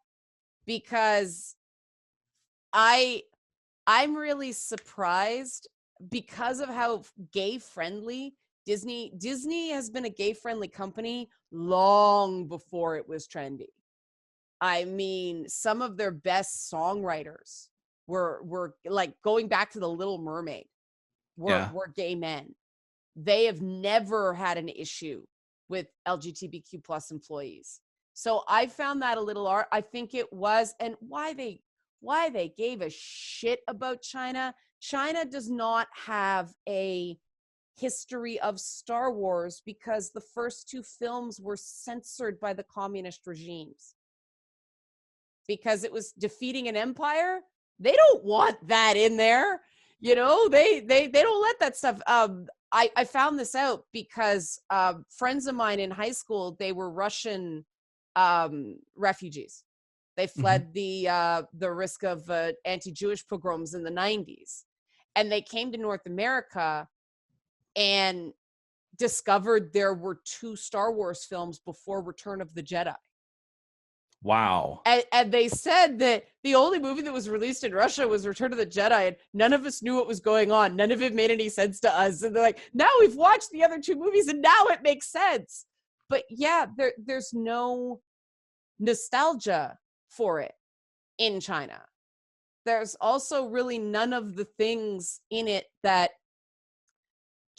because I'm really surprised because of how gay friendly Disney has been. A gay friendly company long before it was trendy. I mean, some of their best songwriters were like, going back to The Little Mermaid, were gay men. They have never had an issue with LGBTQ plus employees. So I found that a little I think it was, and why they gave a shit about China. China does not have a history of Star Wars because the first 2 films were censored by the communist regimes. Because it was defeating an empire. They don't want that in there. You know, they don't let that stuff. I found this out because friends of mine in high school, they were Russian refugees. They fled the risk of anti-Jewish pogroms in the 90s. And they came to North America and discovered there were 2 Star Wars films before Return of the Jedi. Wow. And they said that the only movie that was released in Russia was Return of the Jedi, and none of us knew what was going on. None of it made any sense to us. And they're like, now we've watched the other 2 movies, and now it makes sense. But yeah, there's no nostalgia for it in China. There's also really none of the things in it that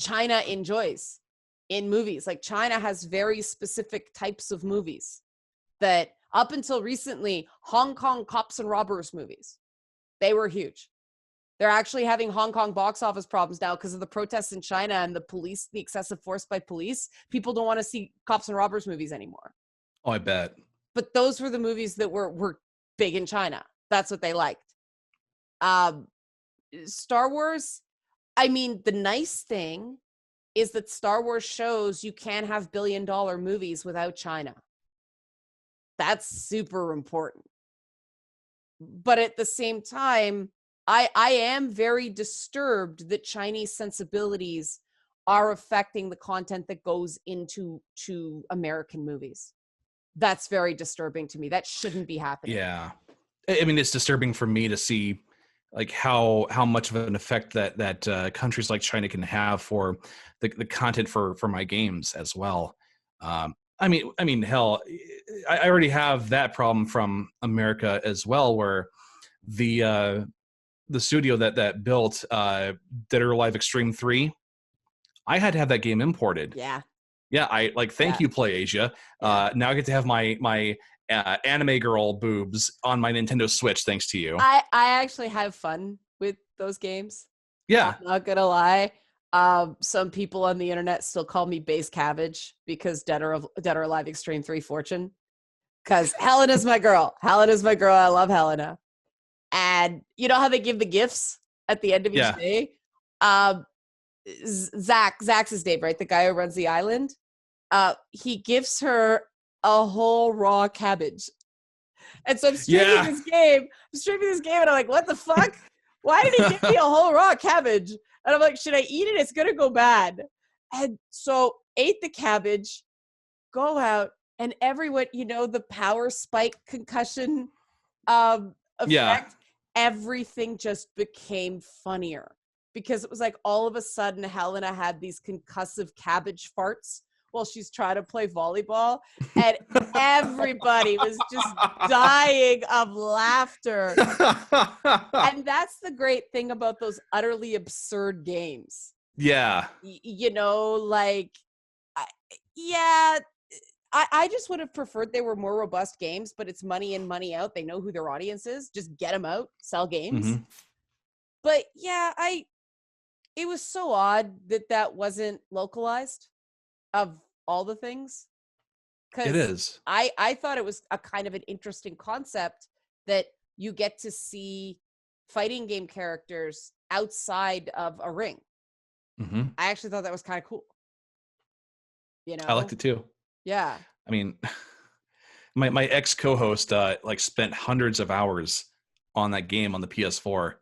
China enjoys in movies. Like, China has very specific types of movies that, up until recently, Hong Kong cops and robbers movies, they were huge. They're actually having Hong Kong box office problems now because of the protests in China and the excessive force by police. People don't want to see cops and robbers movies anymore. Oh, I bet. But those were the movies that were big in China. That's what they liked. Star Wars, I mean, the nice thing is that Star Wars shows you can't have billion-dollar movies without China. That's super important. But at the same time, I am very disturbed that Chinese sensibilities are affecting the content that goes into American movies. That's very disturbing to me. That shouldn't be happening. Yeah. I mean, it's disturbing for me to see like how much of an effect that countries like China can have for the content for my games as well. I mean, hell, I already have that problem from America as well, where the studio that built Dead or Alive Extreme 3, I had to have that game imported. Yeah. Yeah, thank you, PlayAsia. Now I get to have my anime girl boobs on my Nintendo Switch thanks to you. I actually have fun with those games. Yeah. I'm not gonna lie. Some people on the internet still call me base cabbage because Dead or Alive Extreme 3 Fortune. because Helena's my girl. Helena's my girl. I love Helena. And you know how they give the gifts at the end of each day? Zach's his name, right? The guy who runs the island. He gives her a whole raw cabbage. And so I'm streaming this game. And I'm like, what the fuck? Why did he give me a whole raw cabbage? And I'm like, should I eat it? It's going to go bad. And so ate the cabbage, go out, and everyone, you know, the power spike concussion effect, everything just became funnier. Because it was like all of a sudden Helena had these concussive cabbage farts while she's trying to play volleyball, and everybody was just dying of laughter. And that's the great thing about those utterly absurd games. Yeah. You know, like, I just would have preferred they were more robust games, but it's money in, money out. They know who their audience is. Just get them out, sell games. Mm-hmm. But yeah, it was so odd that wasn't localized of all the things. It is. I thought it was a kind of an interesting concept that you get to see fighting game characters outside of a ring. Mm-hmm. I actually thought that was kind of cool. You know, I liked it too. Yeah. I mean, my ex co-host like spent hundreds of hours on that game on the PS4,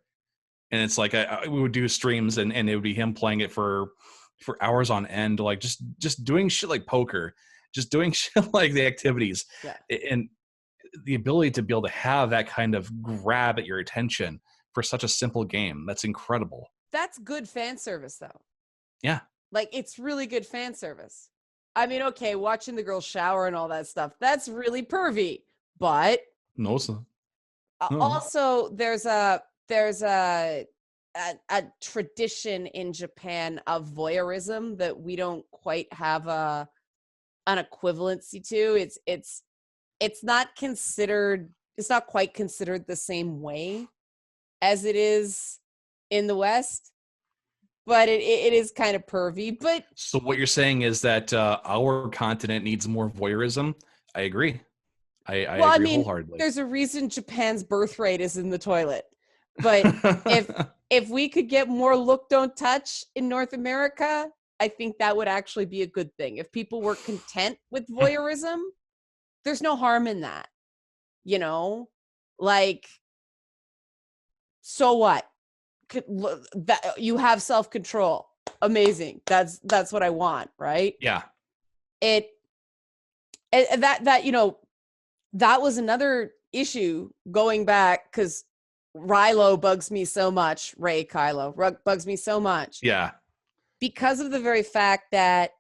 and it's like we would do streams and it would be him playing it for hours on end, like just doing shit like poker, just doing shit like the activities, and the ability to be able to have that kind of grab at your attention for such a simple game. That's incredible. That's good fan service, though. Yeah. Like, it's really good fan service. I mean, okay, watching the girls shower and all that stuff, that's really pervy. But no, sir. No. Also, there's a tradition in Japan of voyeurism that we don't quite have an equivalency to. It's not considered. It's not quite considered the same way as it is in the West. But it is kind of pervy. But so what you're saying is that our continent needs more voyeurism? I agree. I agree wholeheartedly. There's a reason Japan's birth rate is in the toilet. But if we could get more look, don't touch in North America, I think that would actually be a good thing. If people were content with voyeurism, there's no harm in that. You know, like, so what? That you have self-control, amazing. That's what I want, right? Yeah. That you know, that was another issue going back, because Rilo bugs me so much. Ray Kylo bugs me so much. Yeah. Because of the very fact that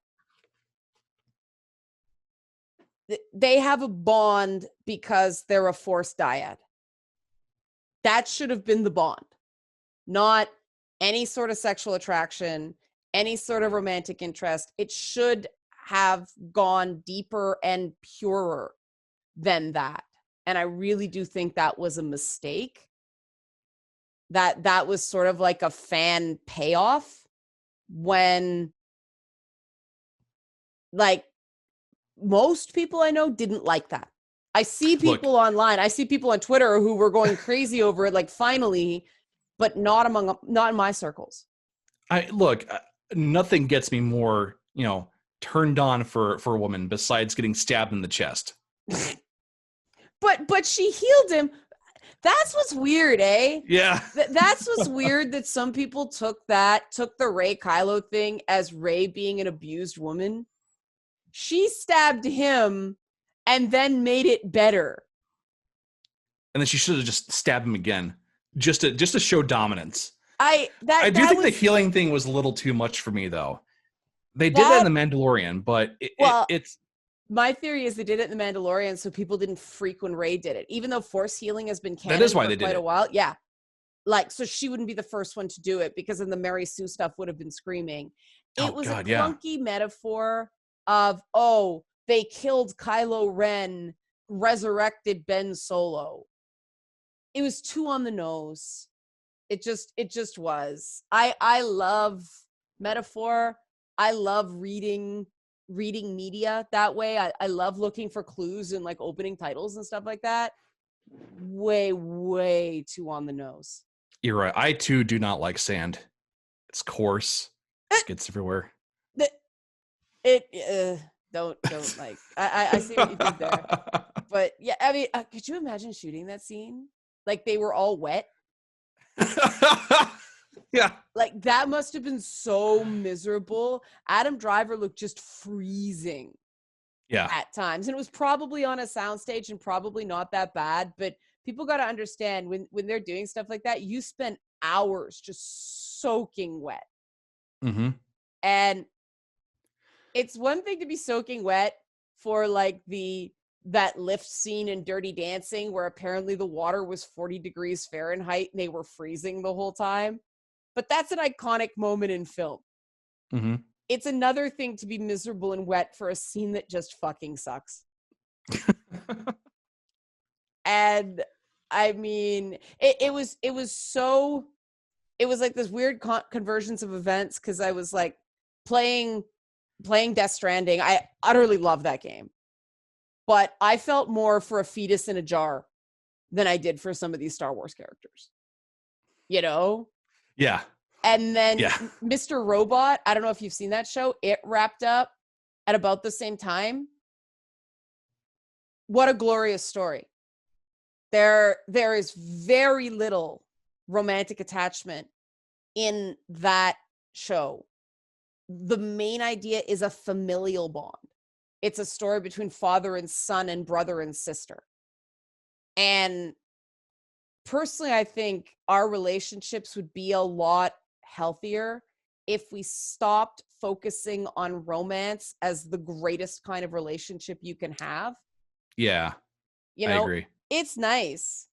they have a bond because they're a Force dyad. That should have been the bond. Not any sort of sexual attraction, any sort of romantic interest. It should have gone deeper and purer than that. And I really do think that was a mistake. That was sort of like a fan payoff when, like, most people I know didn't like that. I see people online. I see people on Twitter who were going crazy over it, like, finally, but not in my circles. Nothing gets me more, turned on for a woman besides getting stabbed in the chest. But she healed him. That's what's weird, eh? Yeah. That's what's weird, that some people took the Rey Kylo thing as Rey being an abused woman. She stabbed him and then made it better. And then she should have just stabbed him again, just to show dominance. I do think the healing thing was a little too much for me, though. They did that in The Mandalorian, but it's... My theory is they did it in The Mandalorian so people didn't freak when Rey did it. Even though force healing has been canon for quite a while. Yeah. Like, so she wouldn't be the first one to do it, because then the Mary Sue stuff would have been screaming. It was a clunky metaphor of, they killed Kylo Ren, resurrected Ben Solo. It was too on the nose. It just was. I love metaphor. I love reading reading media that way. I love looking for clues and like opening titles and stuff like that. Way too on the nose. You're right. I too do not like sand. It's coarse. It gets everywhere. Don't like. I see what you did there. But yeah, I mean, could you imagine shooting that scene? Like they were all wet. Yeah. Like that must have been so miserable. Adam Driver looked just freezing. Yeah. At times. And it was probably on a soundstage and probably not that bad. But people got to understand when they're doing stuff like that, you spend hours just soaking wet. Mm-hmm. And it's one thing to be soaking wet for like that lift scene in Dirty Dancing where apparently the water was 40 degrees Fahrenheit and they were freezing the whole time. But that's an iconic moment in film. Mm-hmm. It's another thing to be miserable and wet for a scene that just fucking sucks. And I mean, it was like this weird convergence of events because I was like playing Death Stranding. I utterly love that game. But I felt more for a fetus in a jar than I did for some of these Star Wars characters. You know? Yeah. And then Mr. Robot, I don't know if you've seen that show. It wrapped up at about the same time. What a glorious story. There is very little romantic attachment in that show. The main idea is a familial bond. It's a story between father and son and brother and sister. And personally, I think our relationships would be a lot healthier if we stopped focusing on romance as the greatest kind of relationship you can have. Yeah. You know, I agree. It's nice,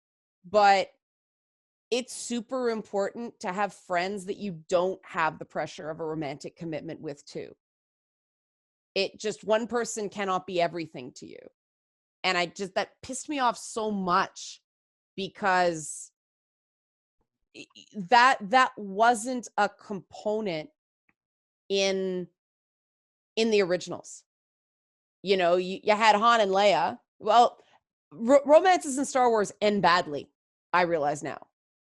but it's super important to have friends that you don't have the pressure of a romantic commitment with too. It just one person cannot be everything to you. And that pissed me off so much because that wasn't a component in the originals. You know, you had Han and Leia. Well, romances in Star Wars end badly. I realize now.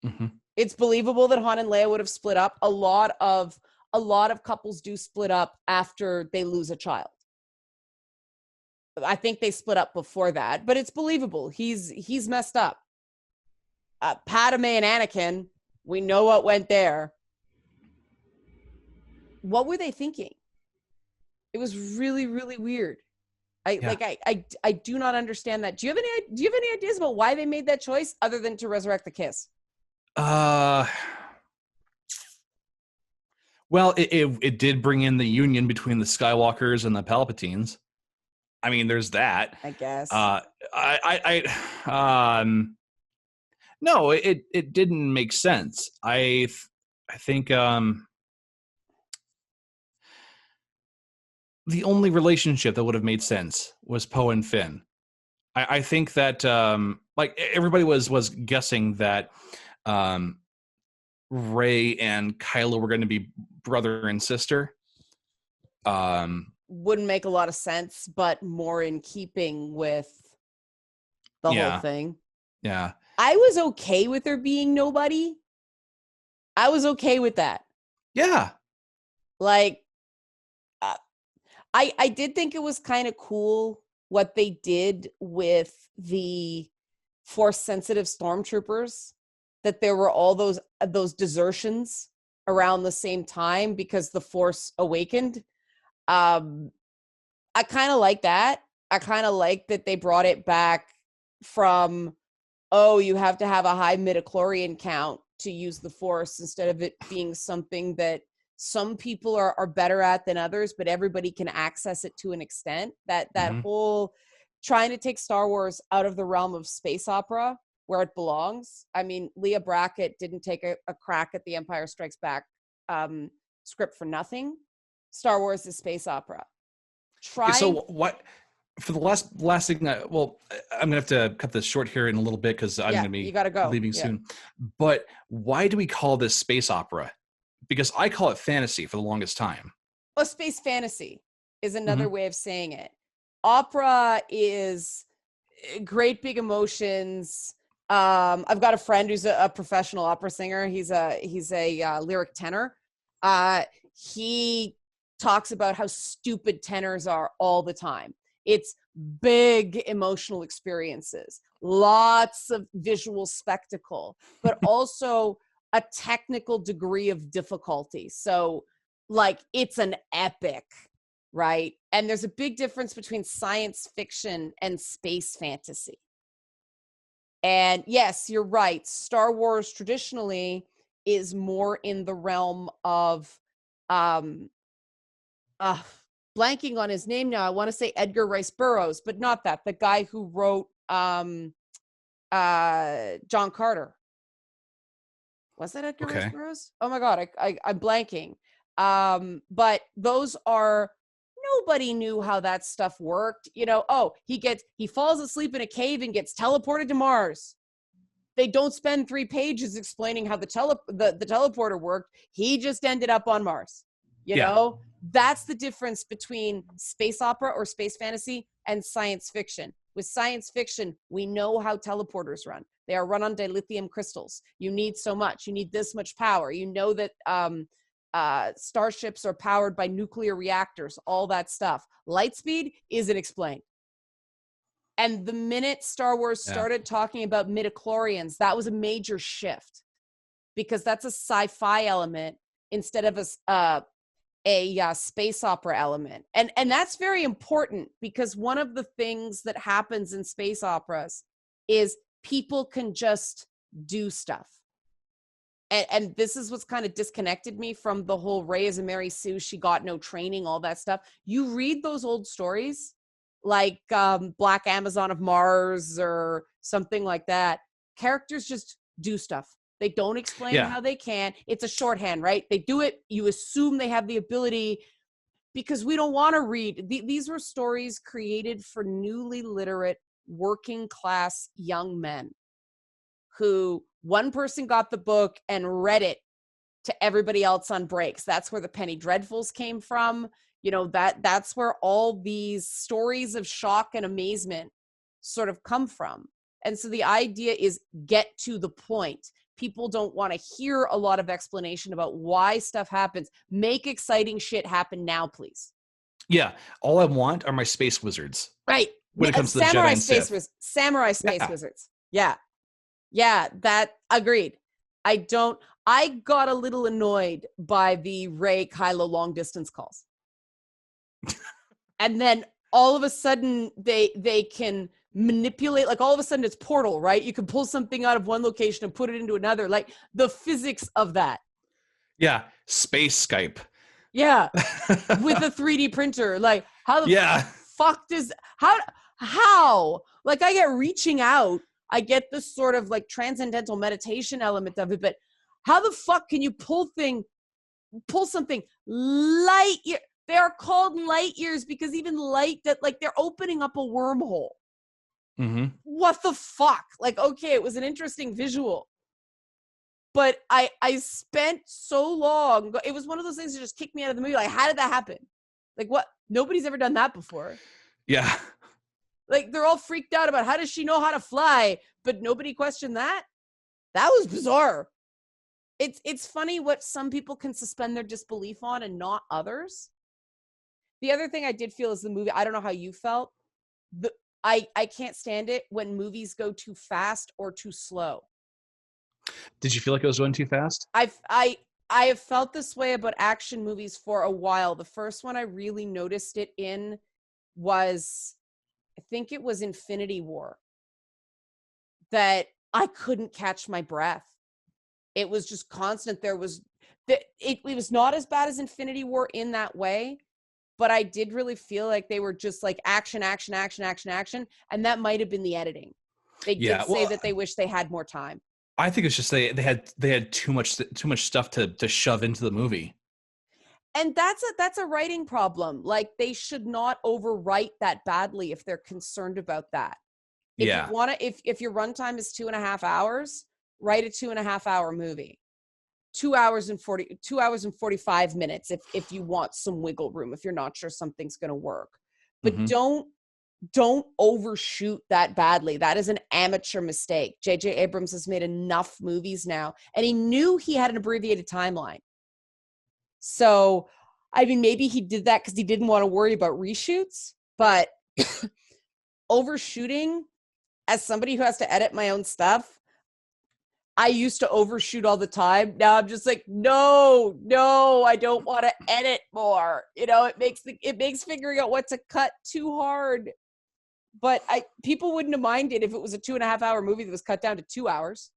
Mm-hmm. It's believable that Han and Leia would have split up. A lot of couples do split up after they lose a child. I think they split up before that, but it's believable. He's messed up. Padme and Anakin, we know what went there. What were they thinking? It was really, really weird. I do not understand that. Do you have any ideas about why they made that choice other than to resurrect the kiss? Well, it did bring in the union between the Skywalkers and the Palpatines. I mean, there's that. I guess. No, it didn't make sense. I think the only relationship that would have made sense was Poe and Finn. I think that like everybody was guessing that Rey and Kylo were going to be brother and sister. Wouldn't make a lot of sense, but more in keeping with the whole thing. Yeah. I was okay with there being nobody. I was okay with that. Yeah. Like, I did think it was kind of cool what they did with the Force-sensitive stormtroopers, that there were all those desertions around the same time because the Force awakened. I kind of like that. I kind of like that they brought it back from, oh, you have to have a high midichlorian count to use the Force instead of it being something that some people are better at than others, but everybody can access it to an extent. That whole trying to take Star Wars out of the realm of space opera where it belongs. I mean, Leah Brackett didn't take a crack at the Empire Strikes Back script for nothing. Star Wars is space opera. So what for the last thing? Well, I'm gonna have to cut this short here in a little bit because I'm gonna be leaving soon. But why do we call this space opera? Because I call it fantasy for the longest time. Well, space fantasy. is another way of saying it. Opera is great big emotions. I've got a friend who's a professional opera singer. He's a lyric tenor. He talks about how stupid tenors are all the time. It's big emotional experiences, lots of visual spectacle, but also a technical degree of difficulty. So like it's an epic, right? And there's a big difference between science fiction and space fantasy. And yes, you're right. Star Wars traditionally is more in the realm of blanking on his name now. I want to say Edgar Rice Burroughs, but not that. The guy who wrote John Carter. Was that Edgar Rice Burroughs? Oh my God, I'm blanking. But those are, nobody knew how that stuff worked. You know, he falls asleep in a cave and gets teleported to Mars. They don't spend 3 pages explaining how the teleporter worked. He just ended up on Mars. You know, that's the difference between space opera or space fantasy and science fiction. With science fiction, we know how teleporters run. They are run on dilithium crystals. You need so much. You need this much power. You know that starships are powered by nuclear reactors, all that stuff. Lightspeed isn't explained. And the minute Star Wars started talking about midichlorians, that was a major shift because that's a sci-fi element instead of a space opera element. And that's very important because one of the things that happens in space operas is people can just do stuff. And this is what's kind of disconnected me from the whole Rey is a Mary Sue, she got no training, all that stuff. You read those old stories like Black Amazon of Mars or something like that. Characters just do stuff. They don't explain how they can. It's a shorthand, right? They do it. You assume they have the ability because we don't want to read. These were stories created for newly literate working class young men who one person got the book and read it to everybody else on breaks. That's where the Penny Dreadfuls came from. You know, that's where all these stories of shock and amazement sort of come from. And so the idea is get to the point. People don't want to hear a lot of explanation about why stuff happens. Make exciting shit happen now, please. Yeah. All I want are my space wizards. Right. When it comes to the Jedi and Sith. Samurai space wizards. Yeah. Yeah, that agreed. I got a little annoyed by the Rey Kylo long distance calls. And then all of a sudden they can manipulate, like all of a sudden it's Portal, right? You can pull something out of one location and put it into another, like the physics of that. Yeah, space Skype. Yeah, with a 3D printer. Like how the fuck does, how? Like I get reaching out, I get this sort of like transcendental meditation element of it, but how the fuck can you pull something light year? They are called light years because even light, that like they're opening up a wormhole. Mm-hmm. What the fuck? Like, okay, it was an interesting visual, but I spent so long. It was one of those things that just kicked me out of the movie. Like, how did that happen? Like, what? Nobody's ever done that before. Yeah. Like, they're all freaked out about how does she know how to fly, but nobody questioned that. That was bizarre. It's funny what some people can suspend their disbelief on and not others. The other thing I did feel is the movie, I don't know how you felt. I can't stand it when movies go too fast or too slow. Did you feel like it was going too fast? I have felt this way about action movies for a while. The first one I really noticed it in was, I think it was Infinity War, that I couldn't catch my breath. It was just constant. It was not as bad as Infinity War in that way, but I did really feel like they were just like action, action, action, action, action. And that might have been the editing. They did say that they wish they had more time. I think it's just they had too much stuff to shove into the movie. And that's a writing problem. Like they should not overwrite that badly if they're concerned about that. If you want to, if your runtime is 2.5 hours, write a 2.5 hour movie. 2 hours and 45 minutes if you want some wiggle room, if you're not sure something's going to work. But don't overshoot that badly. That is an amateur mistake. J.J. Abrams has made enough movies now, and he knew he had an abbreviated timeline. So, I mean, maybe he did that because he didn't want to worry about reshoots, but overshooting, as somebody who has to edit my own stuff, I used to overshoot all the time. Now I'm just like, no, I don't want to edit more. It makes figuring out what to cut too hard. But people wouldn't have minded if it was a 2.5 hour movie that was cut down to 2 hours.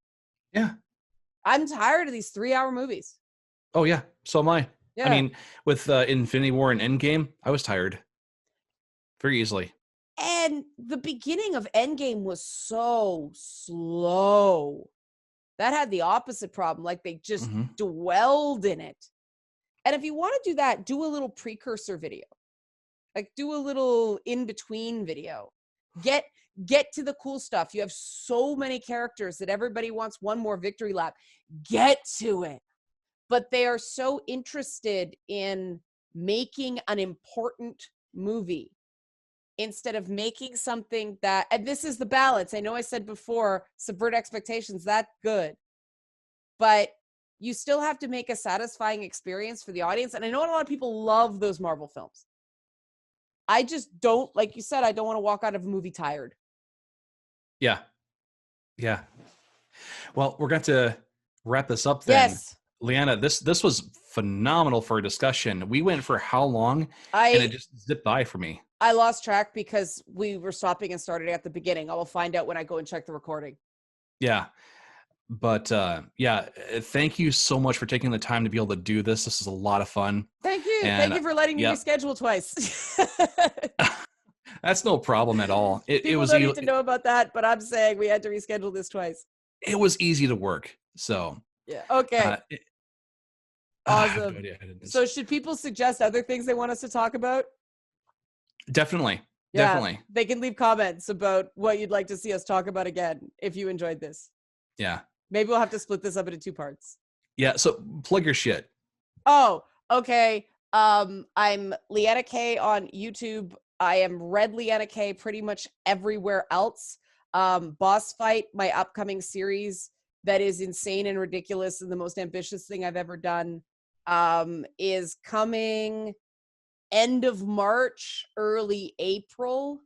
Yeah. I'm tired of these 3 hour movies. Oh yeah. So am I. Yeah. I mean, with Infinity War and Endgame, I was tired very easily. And the beginning of Endgame was so slow. That had the opposite problem. Like they just dwelled in it. And if you want to do that, do a little precursor video. Like do a little in-between video. Get to the cool stuff. You have so many characters that everybody wants one more victory lap. Get to it. But they are so interested in making an important movie instead of making something that, and this is the balance. I know I said before, subvert expectations, that's good. But you still have to make a satisfying experience for the audience. And I know a lot of people love those Marvel films. I just don't, like you said, I don't want to walk out of a movie tired. Yeah. Yeah. Well, we're going to wrap this up then. Yes. Leanna, this was phenomenal for a discussion. We went for how long? And it just zipped by for me. I lost track because we were stopping and starting at the beginning. I will find out when I go and check the recording. Yeah. But thank you so much for taking the time to be able to do this. This is a lot of fun. Thank you. Thank you for letting me reschedule twice. That's no problem at all. People don't need to know about that, but I'm saying we had to reschedule this twice. It was easy to work. So yeah. Okay. Awesome. So should people suggest other things they want us to talk about? Definitely. Yeah, definitely. They can leave comments about what you'd like to see us talk about again if you enjoyed this. Yeah. Maybe we'll have to split this up into 2 parts. Yeah. So plug your shit. Oh, okay. I'm Leanna K on YouTube. I am Red Leanna K pretty much everywhere else. Boss Fight, my upcoming series that is insane and ridiculous and the most ambitious thing I've ever done, is coming end of March, early April,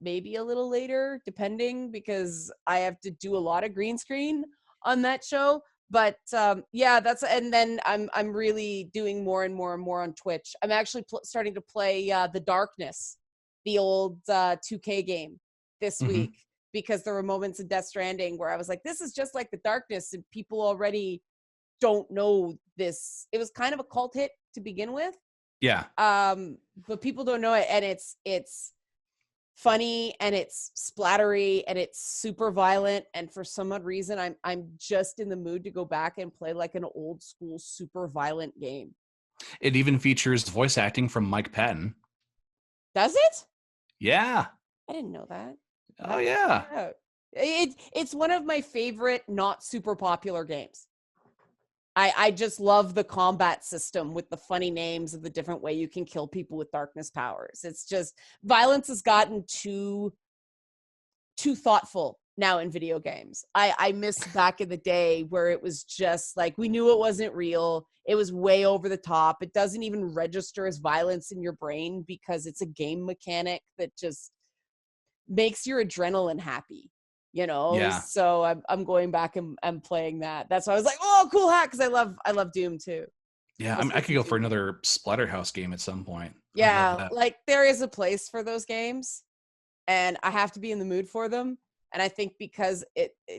maybe a little later, depending, because I have to do a lot of green screen on that show. But and then I'm really doing more and more and more on Twitch. I'm actually starting to play The Darkness, the old 2K game this week, because there were moments in Death Stranding where I was like, this is just like The Darkness, and people already don't know this. It was kind of a cult hit to begin with. Yeah. But people don't know it, and it's funny and it's splattery and it's super violent, and for some odd reason I'm just in the mood to go back and play like an old school super violent game. It even features voice acting from Mike Patton. Does it? Yeah. I didn't know that. Oh yeah. It's one of my favorite not super popular games. I just love the combat system with the funny names of the different way you can kill people with darkness powers. It's just, violence has gotten too thoughtful now in video games. I miss back in the day where it was just like, we knew it wasn't real. It was way over the top. It doesn't even register as violence in your brain because it's a game mechanic that just makes your adrenaline happy. Yeah. So I'm going back and I'm playing that. That's why I was like, oh, cool hack, because I love Doom too. Yeah, I could go for another Splatterhouse game at some point. Yeah, like there is a place for those games, and I have to be in the mood for them. And I think because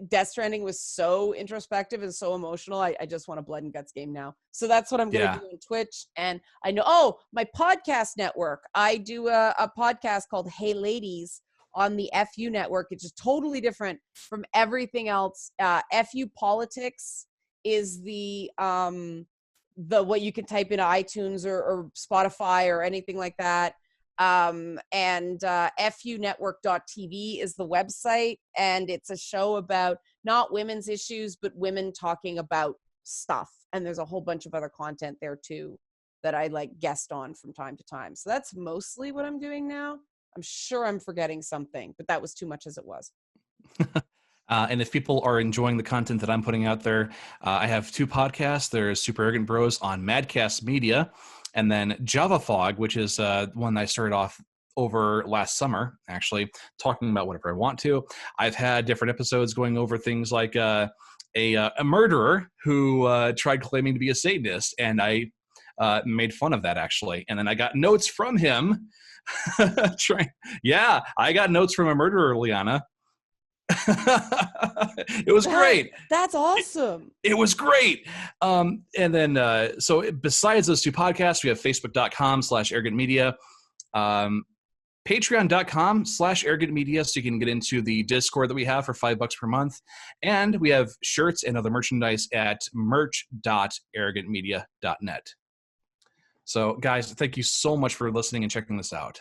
Death Stranding was so introspective and so emotional, I just want a blood and guts game now. So that's what I'm going to do on Twitch. And I know, my podcast network. I do a podcast called Hey Ladies on the FU network. It's just totally different from everything else. FU Politics is the what you can type into iTunes or Spotify or anything like that. And funetwork.tv is the website, and it's a show about not women's issues, but women talking about stuff. And there's a whole bunch of other content there too that I like guest on from time to time. So that's mostly what I'm doing now. I'm sure I'm forgetting something, but that was too much as it was. And if people are enjoying the content that I'm putting out there, I have 2 podcasts. There's Super Arrogant Bros on Madcast Media, and then Java Fog, which is one I started off over last summer, actually, talking about whatever I want to. I've had different episodes going over things like a murderer who tried claiming to be a Satanist, and I made fun of that, actually. And then I got notes from him. I got notes from a murderer, Liana. It was great. That's awesome. It was great. And then, so besides those 2 podcasts, we have facebook.com/arrogantmedia, patreon.com/arrogantmedia, so you can get into the Discord that we have for $5 per month. And we have shirts and other merchandise at merch.arrogantmedia.net. So guys, thank you so much for listening and checking this out.